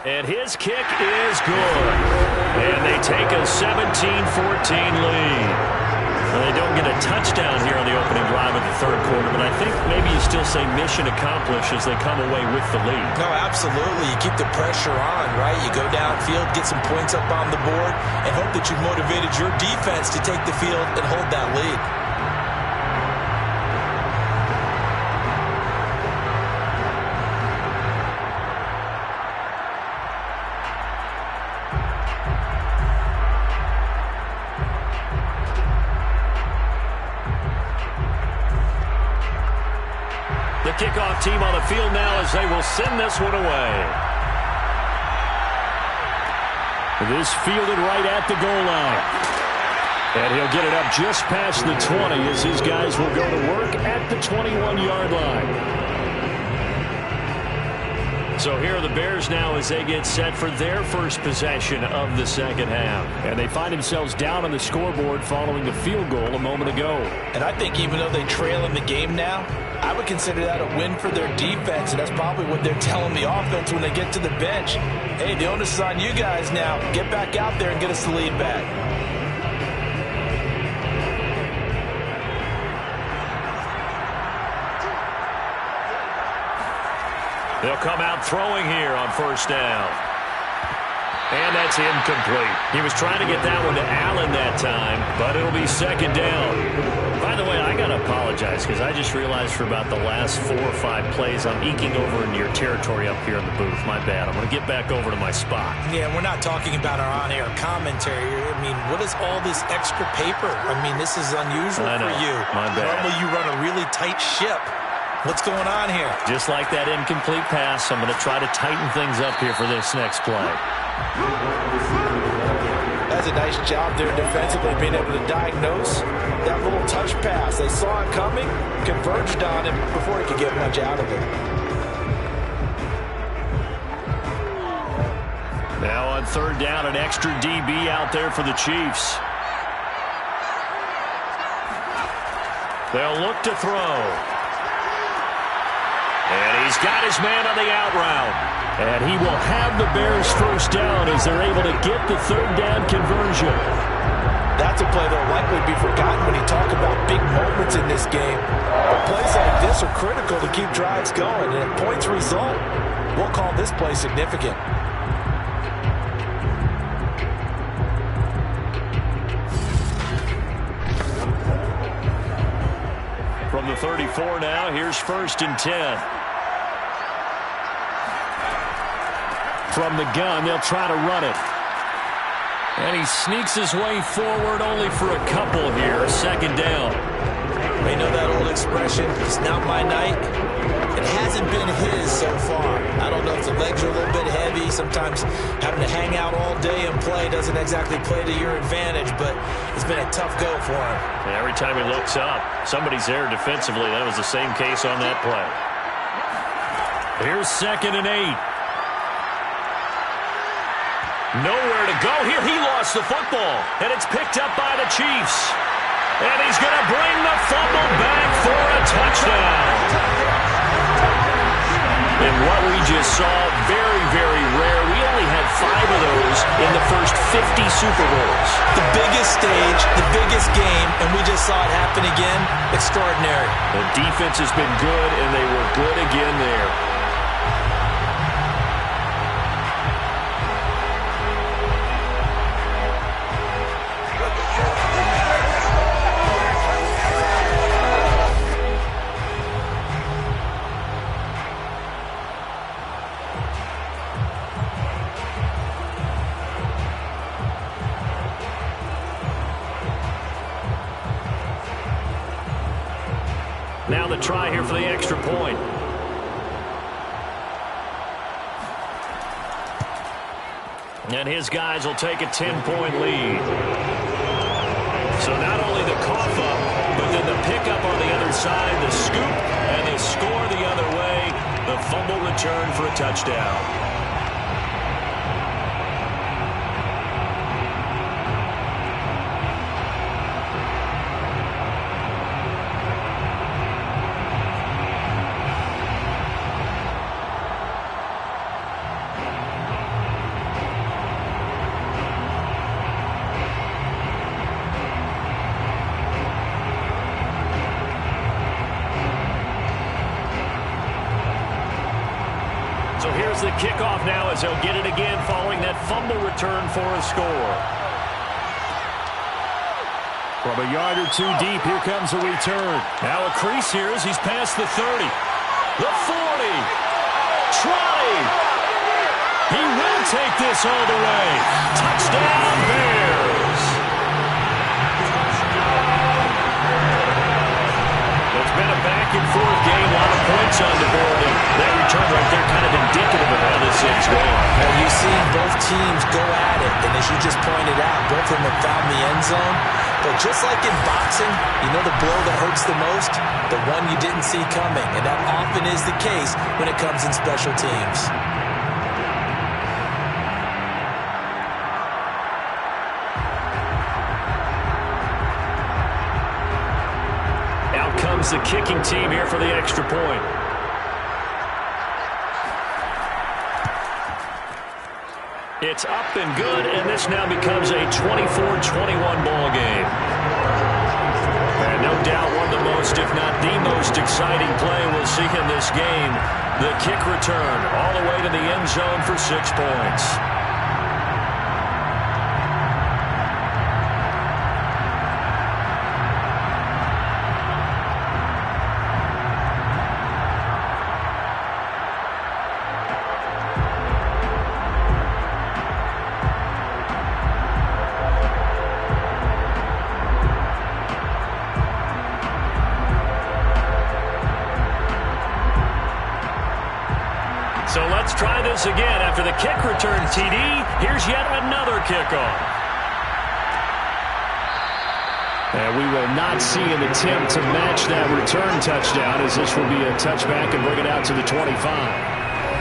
And his kick is good. And they take a 17-14 lead. Well, they don't get a touchdown here on the opening drive of the 3rd quarter, but I think maybe you still say mission accomplished as they come away with the lead. No, absolutely. You keep the pressure on, right? You go downfield, get some points up on the board, and hope that you've motivated your defense to take the field and hold that lead. Kickoff team on the field now as they will send this one away. This fielded right at the goal line. And he'll get it up just past the 20 as his guys will go to work at the 21-yard line. So here are the Bears now as they get set for their first possession of the 2nd half. And they find themselves down on the scoreboard following the field goal a moment ago. And I think even though they trail in the game now, I would consider that a win for their defense, and that's probably what they're telling the offense when they get to the bench. Hey, the onus is on you guys now. Get back out there and get us the lead back. They'll come out throwing here on 1st down. And that's incomplete. He was trying to get that one to Allen that time, but it'll be 2nd down. By the way, I got to apologize because I just realized for about the last 4 or 5 plays I'm eking over into your territory up here in the booth. My bad. I'm going to get back over to my spot. Yeah, we're not talking about our on-air commentary. I mean, what is all this extra paper? I mean, this is unusual for you. My bad. Normally you run a really tight ship. What's going on here? Just like that incomplete pass, I'm going to try to tighten things up here for this next play. That's a nice job there defensively, being able to diagnose that little touch pass. They saw it coming, converged on him before he could get much out of it. Now on 3rd down, an extra DB out there for the Chiefs. They'll look to throw. And he's got his man on the out route. And he will have the Bears 1st down as they're able to get the 3rd down conversion. That's a play that will likely be forgotten when you talk about big moments in this game. But plays like this are critical to keep drives going. And if points result, we'll call this play significant. From the 34 now, here's 1st and 10. From the gun, they'll try to run it. And he sneaks his way forward only for a couple here. 2nd down. They know that old expression, it's not my night. It hasn't been his so far. I don't know if the legs are a little bit heavy. Sometimes having to hang out all day and play doesn't exactly play to your advantage, but it's been a tough go for him. And every time he looks up, somebody's there defensively. That was the same case on that play. Here's 2nd and 8. Nowhere to go here. He lost the football, and it's picked up by the Chiefs. And he's going to bring the fumble back for a touchdown. And what we just saw, very, very rare. We only had 5 of those in the first 50 Super Bowls. The biggest stage, the biggest game, and we just saw it happen again. Extraordinary. The defense has been good, and they were good again there. Now the try here for the extra point. And his guys will take a 10-point lead. So not only the cough up, but then the pickup on the other side, the scoop, and the score the other way. The fumble return for a touchdown. So here's the kickoff now as he'll get it again following that fumble return for a score. From a yard or two deep, here comes a return. Now a crease here as he's past the 30. The 40. Trotty. He will take this all the way. Touchdown, Bears. It's been a back-and-forth game, a lot of points on the board, and that return right there kind of indicative of how this thing's going. Well, you've seen both teams go at it, and as you just pointed out, both of them have found the end zone. But just like in boxing, you know the blow that hurts the most? The one you didn't see coming, and that often is the case when it comes in special teams. Comes the kicking team here for the extra point. It's up and good, and this now becomes a 24-21 ball game. And no doubt one of the most, if not the most exciting play we'll see in this game. The kick return all the way to the end zone for 6 points. So let's try this again. After the kick return, TD, here's yet another kickoff. And we will not see an attempt to match that return touchdown, as this will be a touchback and bring it out to the 25.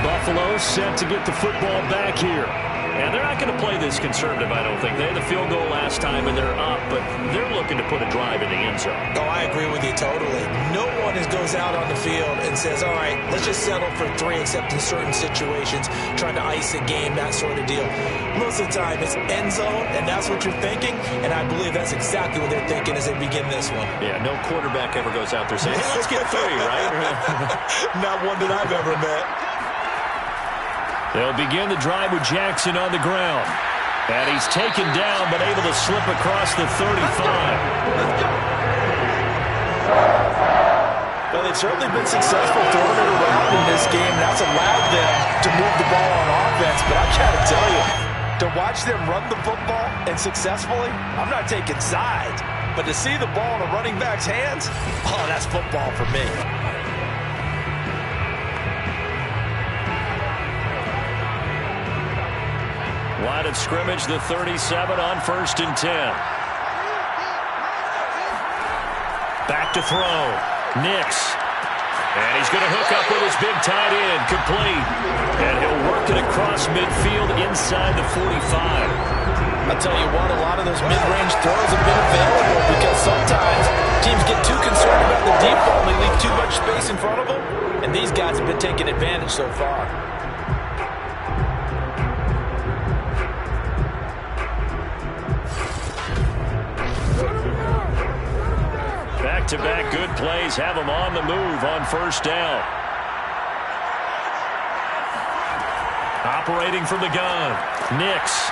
Buffalo set to get the football back here. And they're not going to play this conservative, I don't think. They had the field goal last time, and they're up, but they're looking to put a drive in the end zone. Oh, I agree with you totally. No one goes out on the field and says, all right, let's just settle for 3, except in certain situations, trying to ice a game, that sort of deal. Most of the time, it's end zone, and that's what you're thinking, and I believe that's exactly what they're thinking as they begin this one. Yeah, no quarterback ever goes out there saying, hey, let's get 3, right? Not one that I've ever met. They'll begin the drive with Jackson on the ground. And he's taken down, but able to slip across the 35. Well, they've certainly been successful throwing it around in this game. That's allowed them to move the ball on offense. But I got to tell you, to watch them run the football and successfully, I'm not taking sides. But to see the ball in a running back's hands, oh, that's football for me. Line of scrimmage, the 37 on 1st and 10. Back to throw. Nix. And he's going to hook up with his big tight end. Complete. And he'll work it across midfield inside the 45. I'll tell you what, a lot of those mid-range throws have been available because sometimes teams get too concerned about the deep ball and they leave too much space in front of them. And these guys have been taking advantage so far. Back-to-back good plays have them on the move on 1st down. Operating from the gun. Nix.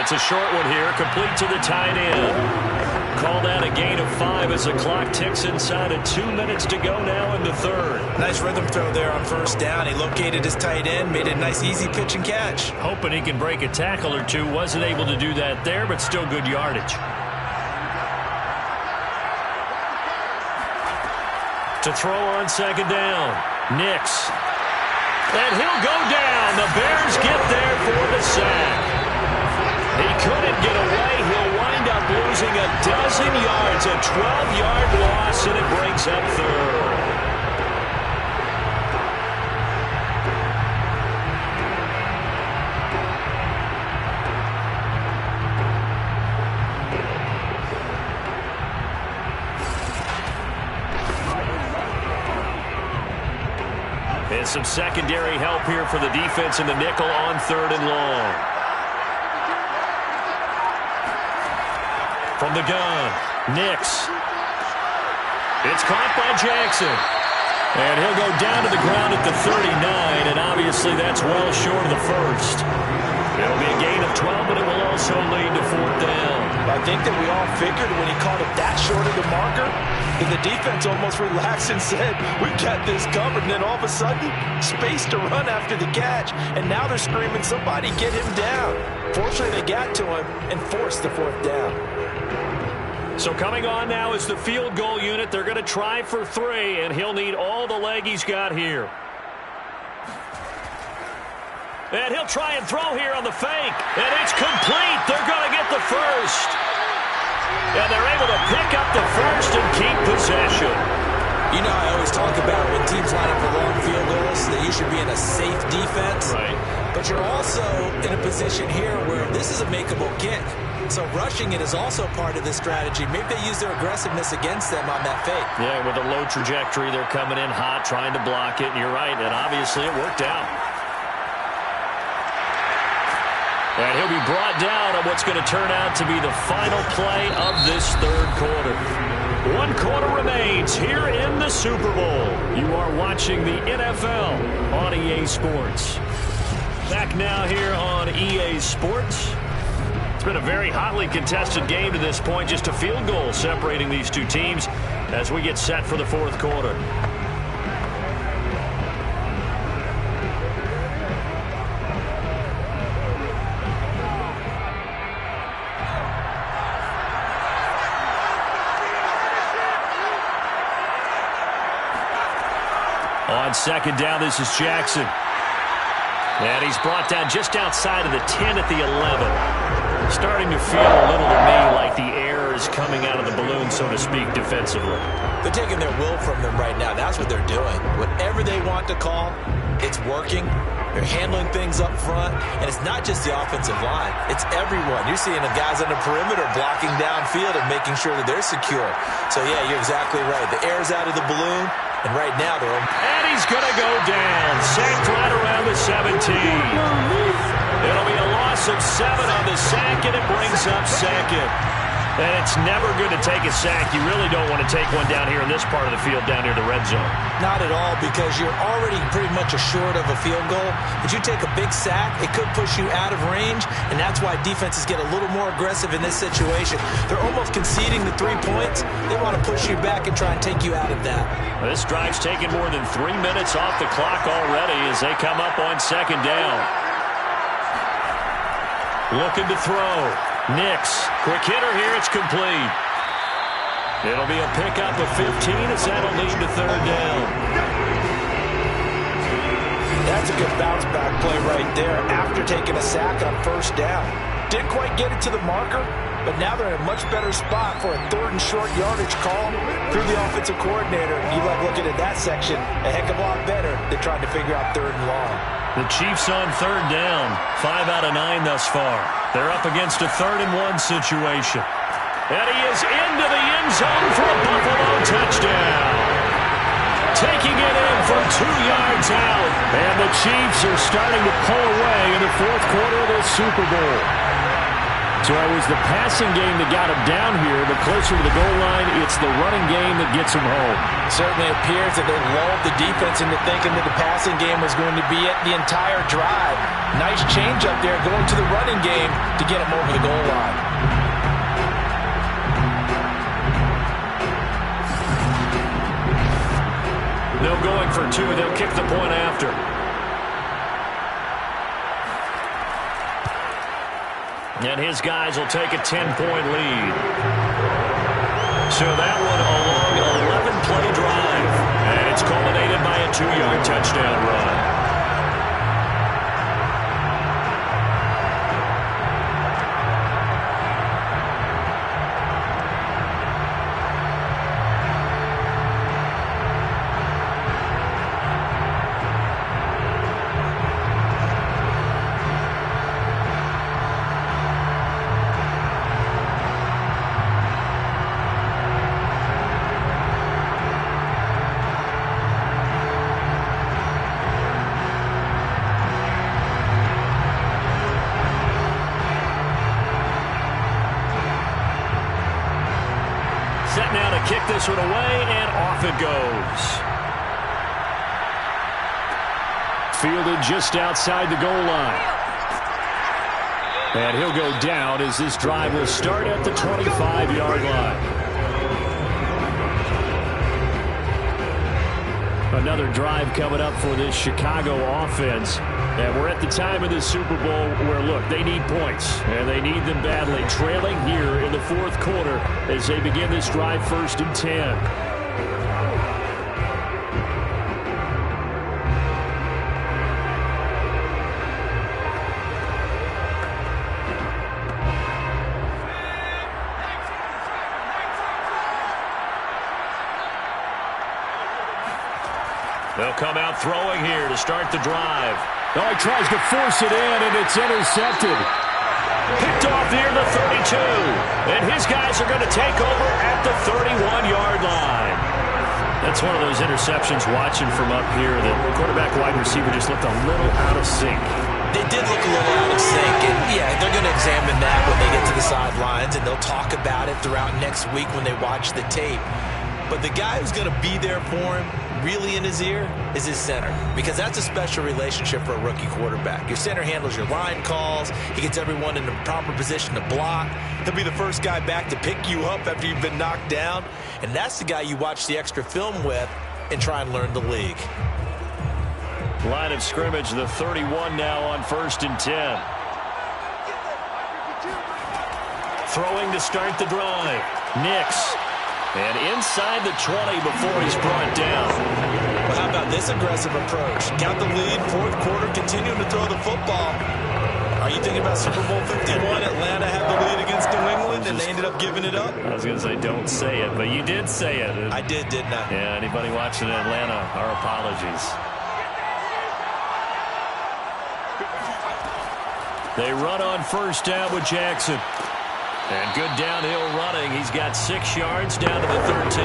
It's a short one here, complete to the tight end. Called out a gain of 5 as the clock ticks inside of 2 minutes to go now in the 3rd. Nice rhythm throw there on 1st down. He located his tight end, made a nice easy pitch and catch. Hoping he can break a tackle or two. Wasn't able to do that there, but still good yardage. To throw on 2nd down. Nix. And he'll go down. The Bears get there for the sack. He couldn't get away. He'll wind up losing a dozen yards. A 12-yard loss, and it brings up 3rd. And some secondary help here for the defense in the nickel on 3rd and long. From the gun, Nix. It's caught by Jackson. And he'll go down to the ground at the 39, and obviously that's well short of the 1st. It'll be a gain of 12, but it will also lead to 4th down. I think that we all figured when he caught it that short of the marker, that the defense almost relaxed and said, we got this covered. And then all of a sudden, space to run after the catch. And now they're screaming, somebody get him down. Fortunately, they got to him and forced the 4th down. So coming on now is the field goal unit. They're going to try for 3, and he'll need all the leg he's got here. And he'll try and throw here on the fake. And it's complete. They're going to get the 1st. And they're able to pick up the 1st and keep possession. You know, I always talk about when teams line up for long field goals that you should be in a safe defense. Right. But you're also in a position here where this is a makeable kick. So rushing it is also part of this strategy. Maybe they use their aggressiveness against them on that fake. Yeah, with a low trajectory, they're coming in hot, trying to block it. And you're right, and obviously it worked out. And he'll be brought down on what's going to turn out to be the final play of this 3rd quarter. 1 quarter remains here in the Super Bowl. You are watching the NFL on EA Sports. Back now here on EA Sports. It's been a very hotly contested game to this point. Just a field goal separating these two teams as we get set for the 4th quarter. On 2nd down, this is Jackson. And he's brought down just outside of the 10 at the 11. Starting to feel a little to me like the air is coming out of the balloon, so to speak, defensively. They're taking their will from them right now. That's what they're doing. Whatever they want to call, it's working. They're handling things up front, and it's not just the offensive line. It's everyone. You're seeing the guys on the perimeter blocking downfield and making sure that they're secure. So, yeah, you're exactly right. The air's out of the balloon, and right now they're... And he's going to go down. Sacked right around the 17. It'll be a loss of 7 on the sack, and it brings up 2nd. And it's never good to take a sack. You really don't want to take one down here in this part of the field, down near the red zone. Not at all, because you're already pretty much assured of a field goal. But you take a big sack, it could push you out of range, and that's why defenses get a little more aggressive in this situation. They're almost conceding the 3 points. They want to push you back and try and take you out of that. This drive's taken more than 3 minutes off the clock already as they come up on second down. Looking to throw. Nix, quick hitter here, it's complete. It'll be a pickup of 15 as that'll lead to third down. That's a good bounce back play right there after taking a sack on first down. Didn't quite get it to the marker, but now they're in a much better spot for a third and short yardage call through the offensive coordinator. You like looking at that section a heck of a lot better than trying to figure out third and long. The Chiefs on third down, 5 out of 9 thus far. They're up against a 3rd-and-1 situation. And he is into the end zone for a Buffalo touchdown. Taking it in from 2 yards out. And the Chiefs are starting to pull away in the 4th quarter of this Super Bowl. So it was the passing game that got him down here, but closer to the goal line, it's the running game that gets him home. Certainly appears that they lulled the defense into thinking that the passing game was going to be it the entire drive. Nice change up there going to the running game to get him over the goal line. No going for 2. They'll kick the point after. And his guys will take a 10-point lead. So that one a long 11-play drive. And it's culminated by a 2-yard touchdown run. Set now to kick this one away, and off it goes. Fielded just outside the goal line. And he'll go down as this drive will start at the 25-yard line. Another drive coming up for this Chicago offense. And we're at the time of the Super Bowl where, look, they need points, and they need them badly. Trailing here in the 4th quarter as they begin this drive 1st and 10. They'll come out throwing here to start the drive. Oh, he tries to force it in, and it's intercepted. Picked off near the 32. And his guys are going to take over at the 31-yard line. That's one of those interceptions watching from up here. The quarterback wide receiver just looked a little out of sync. They did look a little out of sync, and yeah, they're going to examine that when they get to the sidelines, and they'll talk about it throughout next week when they watch the tape. But the guy who's going to be there for him, really in his ear, is his center, because that's a special relationship for a rookie quarterback. Your center handles your line calls. He gets everyone in the proper position to block. He'll be the first guy back to pick you up after you've been knocked down, and that's the guy you watch the extra film with and try and learn the league. Line of scrimmage, the 31 now on 1st and 10. Throwing to start the drive. Nix. And inside the 20 before he's brought down. Well, how about this aggressive approach? Got the lead, 4th quarter, continuing to throw the football. Are you thinking about Super Bowl 51? Atlanta had the lead against New England, and they ended up giving it up? I was going to say, don't say it, but you did say it. I did, didn't I? Yeah, anybody watching Atlanta, our apologies. They run on 1st down with Jackson. And good downhill running. He's got 6 yards down to the 13.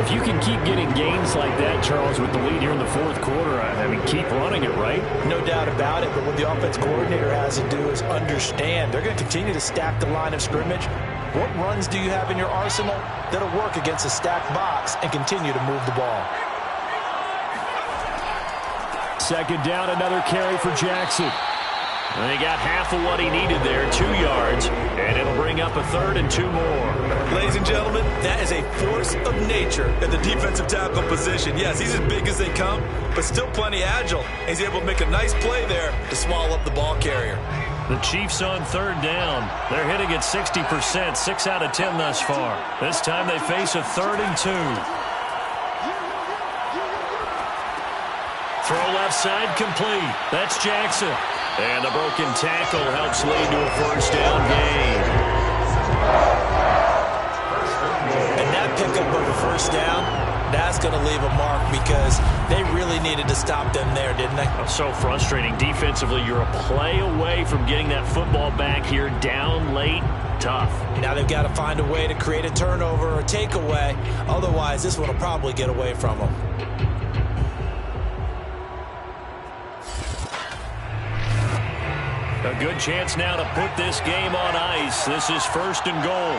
If you can keep getting gains like that, Charles, with the lead here in the 4th quarter, I mean, keep running it, right? No doubt about it, but what the offense coordinator has to do is understand they're going to continue to stack the line of scrimmage. What runs do you have in your arsenal that'll work against a stacked box and continue to move the ball? Second down, another carry for Jackson. And he got half of what he needed there, 2 yards, and it'll bring up a 3rd and 2 more. Ladies and gentlemen, that is a force of nature at the defensive tackle position. Yes, he's as big as they come, but still plenty agile. He's able to make a nice play there to swallow up the ball carrier. The Chiefs on 3rd down. They're hitting at 60%, 6 out of 10 thus far. This time they face a 3rd and 2. Throw left side complete. That's Jackson. And a broken tackle helps lead to a 1st down gain. And that pickup of a 1st down, that's going to leave a mark because they really needed to stop them there, didn't they? So frustrating. Defensively, you're a play away from getting that football back here down late. Tough. Now they've got to find a way to create a turnover or takeaway. Otherwise, this one will probably get away from them. A good chance now to put this game on ice. This is 1st and goal.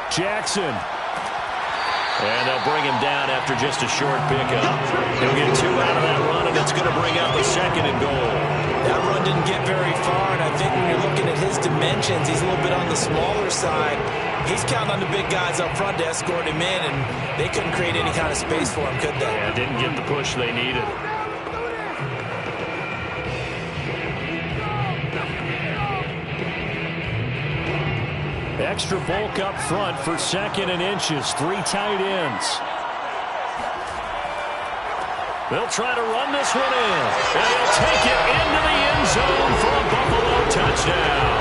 Jackson. And they'll bring him down after just a short pickup. He'll get 2 out of that run, and it's going to bring up a 2nd and goal. That run didn't get very far, and I think when you're looking at his dimensions, he's a little bit on the smaller side. He's counting on the big guys up front to escort him in, and they couldn't create any kind of space for him, could they? Yeah, didn't get the push they needed. Extra bulk up front for 2nd and inches. 3 tight ends. They'll try to run this one in. And he'll take it into the end zone for a Buffalo touchdown.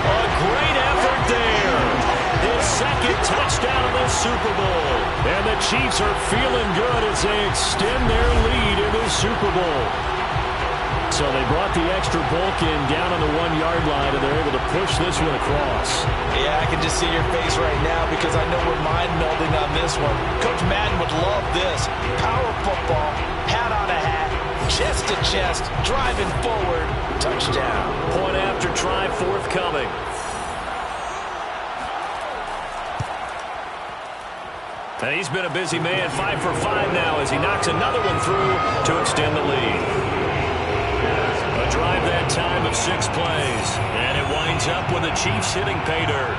A great effort there. His 2nd touchdown of the Super Bowl. And the Chiefs are feeling good as they extend their lead in the Super Bowl. So they brought the extra bulk in down on the 1-yard line, and they're able to push this one across. Yeah, I can just see your face right now because I know we're mind-melding on this one. Coach Madden would love this. Power football, hat on a hat, chest to chest, driving forward, touchdown. Point after try forthcoming. And he's been a busy man, 5 for 5 now as he knocks another one through to extend the lead. A drive that time of 6 plays, and it winds up with the Chiefs hitting pay dirt.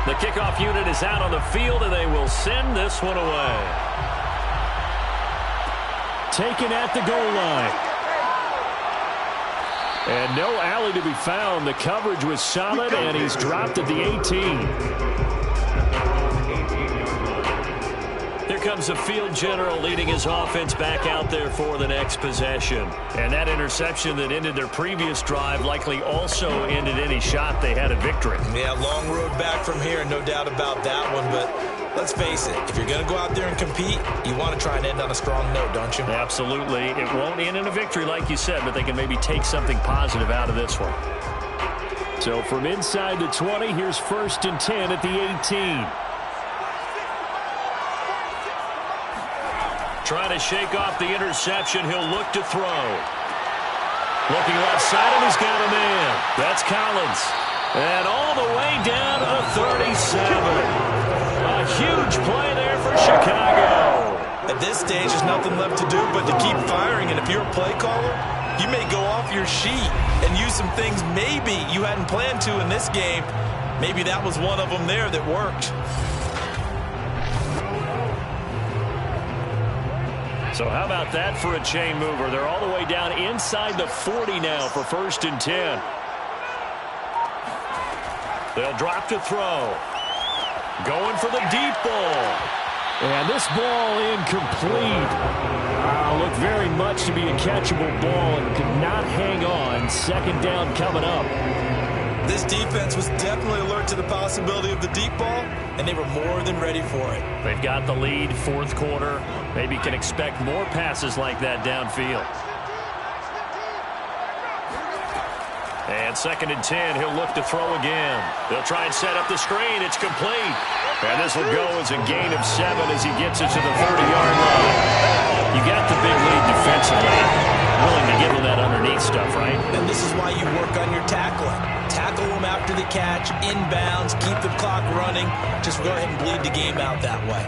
The kickoff unit is out on the field, and they will send this one away. Taken at the goal line. And no alley to be found. The coverage was solid, and he's dropped at the 18. Here comes the field general leading his offense back out there for the next possession. And that interception that ended their previous drive likely also ended any shot they had at victory. Yeah, long road back from here, no doubt about that one. But let's face it, if you're going to go out there and compete, you want to try and end on a strong note, don't you? Absolutely. It won't end in a victory like you said, but they can maybe take something positive out of this one. So from inside the 20, here's 1st and 10 at the 18. Trying to shake off the interception. He'll look to throw. Looking left side, and he's got a man. That's Collins. And all the way down to 37. A huge play there for Chicago. At this stage, there's nothing left to do but to keep firing. And if you're a play caller, you may go off your sheet and use some things maybe you hadn't planned to in this game. Maybe that was one of them there that worked. So how about that for a chain mover? They're all the way down inside the 40 now for 1st and 10. They'll drop to throw. Going for the deep ball. And this ball incomplete. looked very much to be a catchable ball and could not hang on. Second down coming up. This defense was definitely alert to the possibility of the deep ball, and they were more than ready for it. They've got the lead, fourth quarter. Maybe can expect more passes like that downfield. And 2nd and 10, he'll look to throw again. They'll try and set up the screen. It's complete. And this will go as a gain of 7 as he gets it to the 30-yard line. You got the big lead defensively. Willing to give him that underneath stuff, right? And this is why you work on your tackling. Tackle them after the catch, inbounds, keep the clock running. Just go ahead and bleed the game out that way.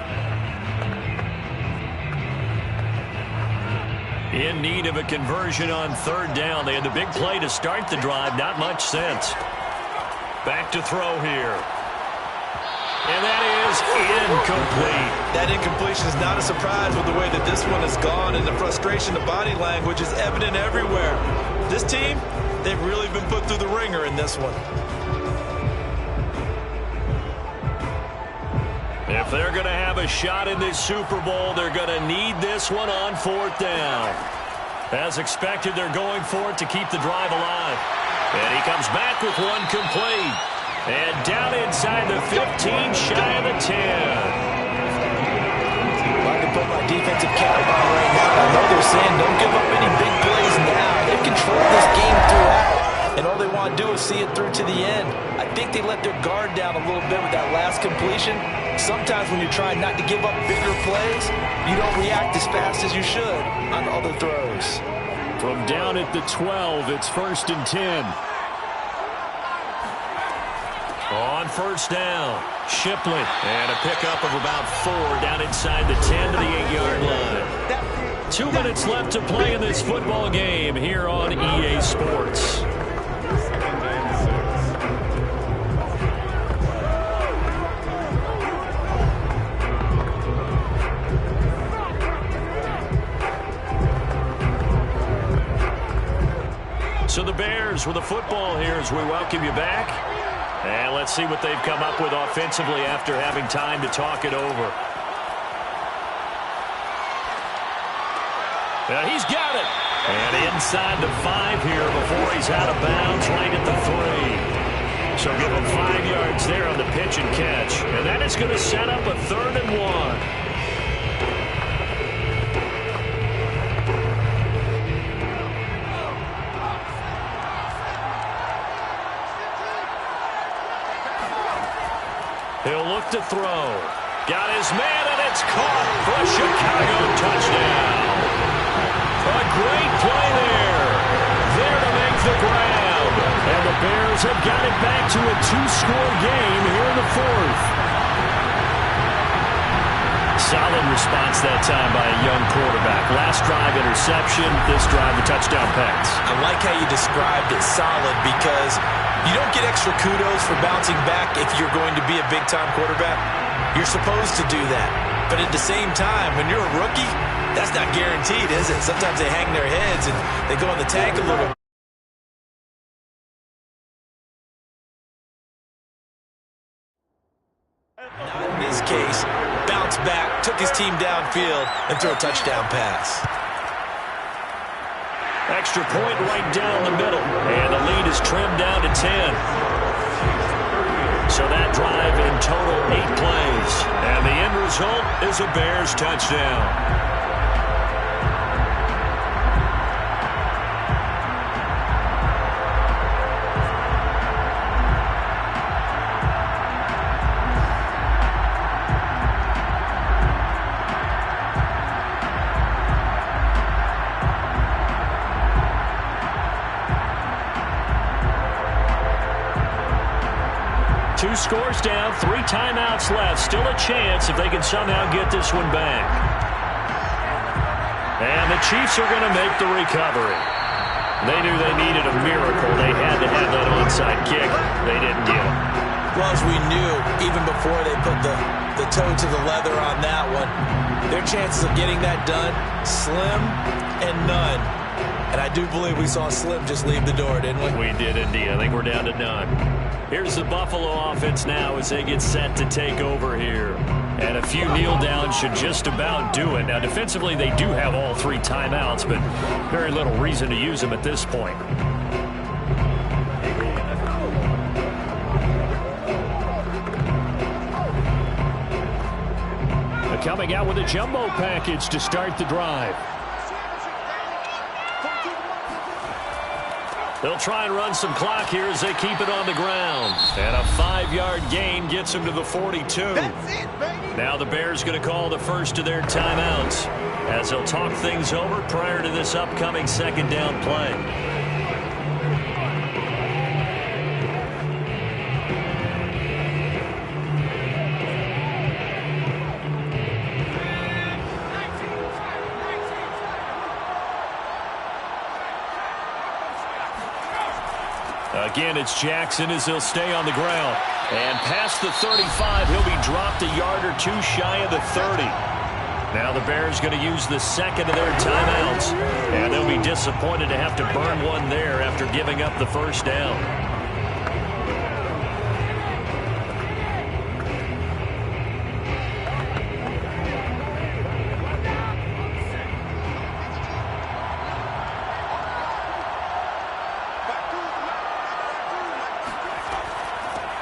In need of a conversion on 3rd down. They had the big play to start the drive. Not much sense. Back to throw here. And that is incomplete. That incompletion is not a surprise with the way that this one has gone, and the frustration, the body language is evident everywhere. This team, they've really been put through the ringer in this one. If they're going to have a shot in this Super Bowl, they're going to need this one on 4th down. As expected, they're going for it to keep the drive alive. And he comes back with one complete. And down inside the 15, shy of the 10. I can put my defensive cap on right now. I know they're saying don't give up any big plays now. They've controlled this game throughout. And all they want to do is see it through to the end. I think they let their guard down a little bit with that last completion. Sometimes when you're trying not to give up bigger plays, you don't react as fast as you should on other throws. From down at the 12, it's 1st and 10. On 1st down, Shipley. And a pickup of about 4 down inside the 10 to the 8-yard line. 2 minutes left to play in this football game here on EA Sports. So the Bears with the football here as we welcome you back. And let's see what they've come up with offensively after having time to talk it over. And he's got it. And inside the 5 here before he's out of bounds right at the 3. So give him 5 yards there on the pitch and catch. And that is going to set up a 3rd and 1. He'll look to throw. Got his man, and it's caught for a Chicago touchdown. A great play there. There to make the grab. And the Bears have got it back to a 2-score game here in the 4th. Solid response that time by a young quarterback. Last drive interception, this drive a touchdown pass. I like how you described it, solid, because you don't get extra kudos for bouncing back if you're going to be a big-time quarterback. You're supposed to do that. But at the same time, when you're a rookie, that's not guaranteed, is it? Sometimes they hang their heads and they go in the tank a little. Not in this case. Bounce back, took his team downfield, and threw a touchdown pass. Extra point right down the middle. And the lead is trimmed down to 10. So that drive in total 8 plays. And the end result is a Bears touchdown. Two scores down, 3 timeouts left. Still a chance if they can somehow get this one back. And the Chiefs are going to make the recovery. They knew they needed a miracle. They had to have that onside kick. They didn't get it. Well, as we knew, even before they put the toe to the leather on that one, their chances of getting that done, slim and none. And I do believe we saw Slim just leave the door, didn't we? We did indeed. I think we're down to none. Here's the Buffalo offense now as they get set to take over here. And a few kneel downs should just about do it. Now, defensively, they do have all 3 timeouts, but very little reason to use them at this point. Coming out with a jumbo package to start the drive. They'll try and run some clock here as they keep it on the ground. And a 5-yard gain gets them to the 42. Now the Bears going to call the first of their timeouts as they'll talk things over prior to this upcoming second down play. Again, it's Jackson as he'll stay on the ground. And past the 35, he'll be dropped a yard or 2 shy of the 30. Now the Bears going to use the second of their timeouts. And they'll be disappointed to have to burn one there after giving up the first down.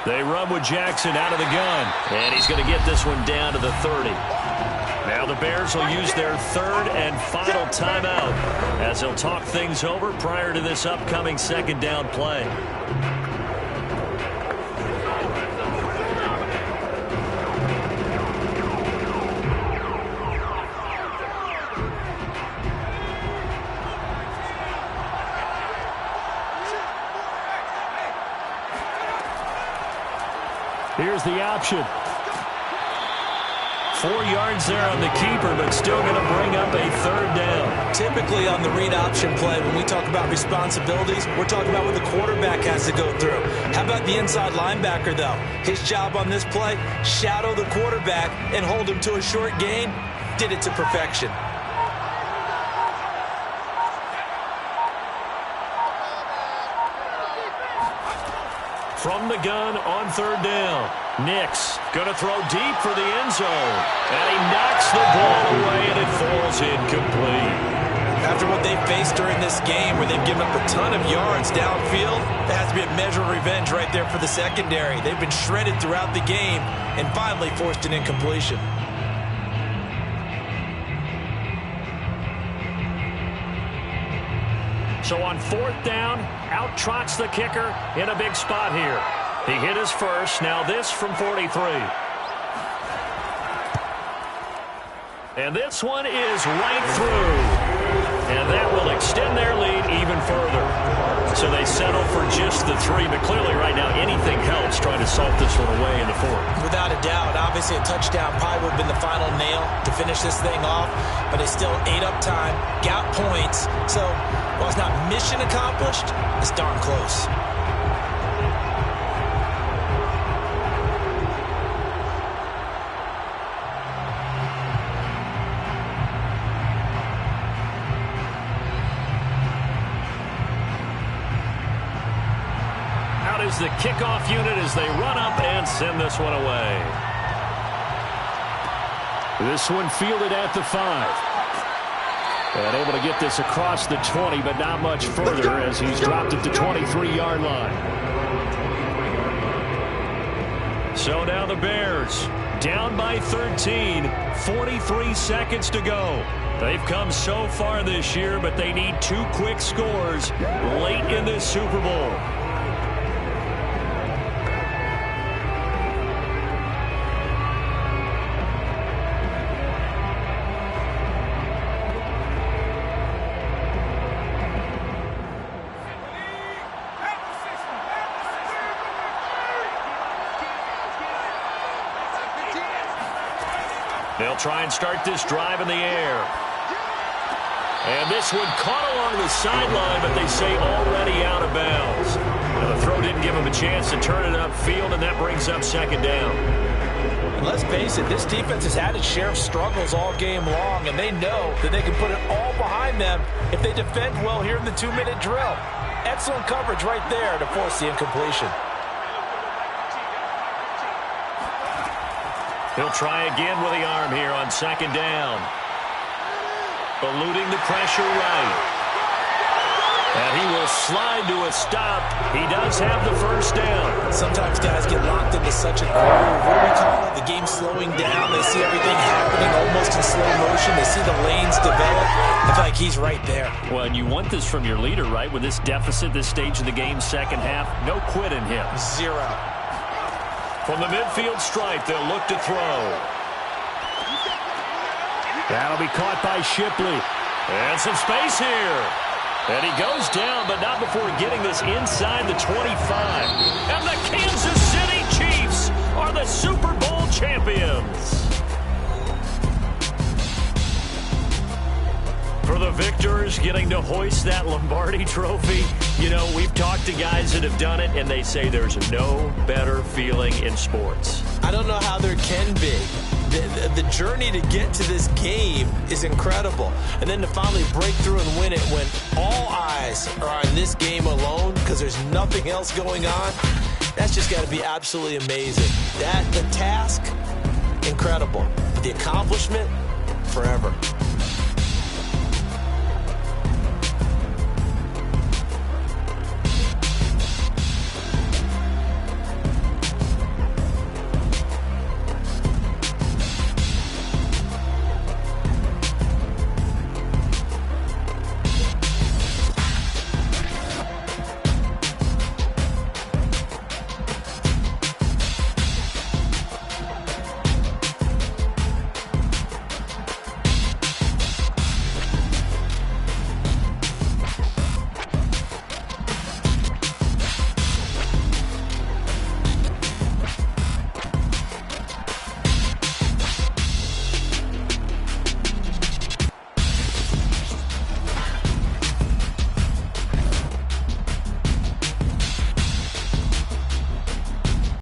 They run with Jackson out of the gun. And he's going to get this one down to the 30. Now the Bears will use their 3rd and final timeout as they'll talk things over prior to this upcoming second down play. Here's the option. 4 yards there on the keeper, but still going to bring up a 3rd down. Typically on the read option play, when we talk about responsibilities, we're talking about what the quarterback has to go through. How about the inside linebacker, though? His job on this play, shadow the quarterback and hold him to a short gain. Did it to perfection. From the gun on 3rd down. Nix going to throw deep for the end zone. And he knocks the ball away, and it falls incomplete. After what they faced during this game where they've given up a ton of yards downfield, there has to be a measure of revenge right there for the secondary. They've been shredded throughout the game and finally forced an incompletion. So on 4th down, out trots the kicker in a big spot here. He hit his first. Now this from 43. And this one is right through. And that will extend their lead even further. So they settle for just the 3. But clearly right now anything helps trying to salt this one away in the 4th. Without a doubt. Obviously a touchdown probably would have been the final nail to finish this thing off. But it's still ate up time. Got points. So while it's not mission accomplished, it's darn close. Out is the kickoff unit as they run up and send this one away. This one fielded at the 5. And able to get this across the 20, but not much further as he's dropped at the 23-yard line. So now the Bears down by 13, 43 seconds to go. They've come so far this year, but they need 2 quick scores late in this Super Bowl. They'll try and start this drive in the air. And this one caught along the sideline, but they say already out of bounds. Now the throw didn't give him a chance to turn it upfield, and that brings up 2nd down. And let's face it, this defense has had its share of struggles all game long, and they know that they can put it all behind them if they defend well here in the 2-minute drill. Excellent coverage right there to force the incompletion. He'll try again with the arm here on second down. Eluding the pressure right. And he will slide to a stop. He does have the first down. Sometimes guys get locked into such a groove. What do we call it? The game slowing down. They see everything happening almost in slow motion. They see the lanes develop. I feel like he's right there. Well, and you want this from your leader, right? With this deficit, this stage of the game, second half, no quit in him. Zero. From the midfield stripe, they'll look to throw. That'll be caught by Shipley. And some space here. And he goes down, but not before getting this inside the 25. And the Kansas City Chiefs are the Super Bowl champions. For the victors, getting to hoist that Lombardi trophy, you know, we've talked to guys that have done it, and they say there's no better feeling in sports. I don't know how there can be. The journey to get to this game is incredible. And then to finally break through and win it when all eyes are on this game alone because there's nothing else going on, that's just got to be absolutely amazing. The task, incredible. The accomplishment, forever.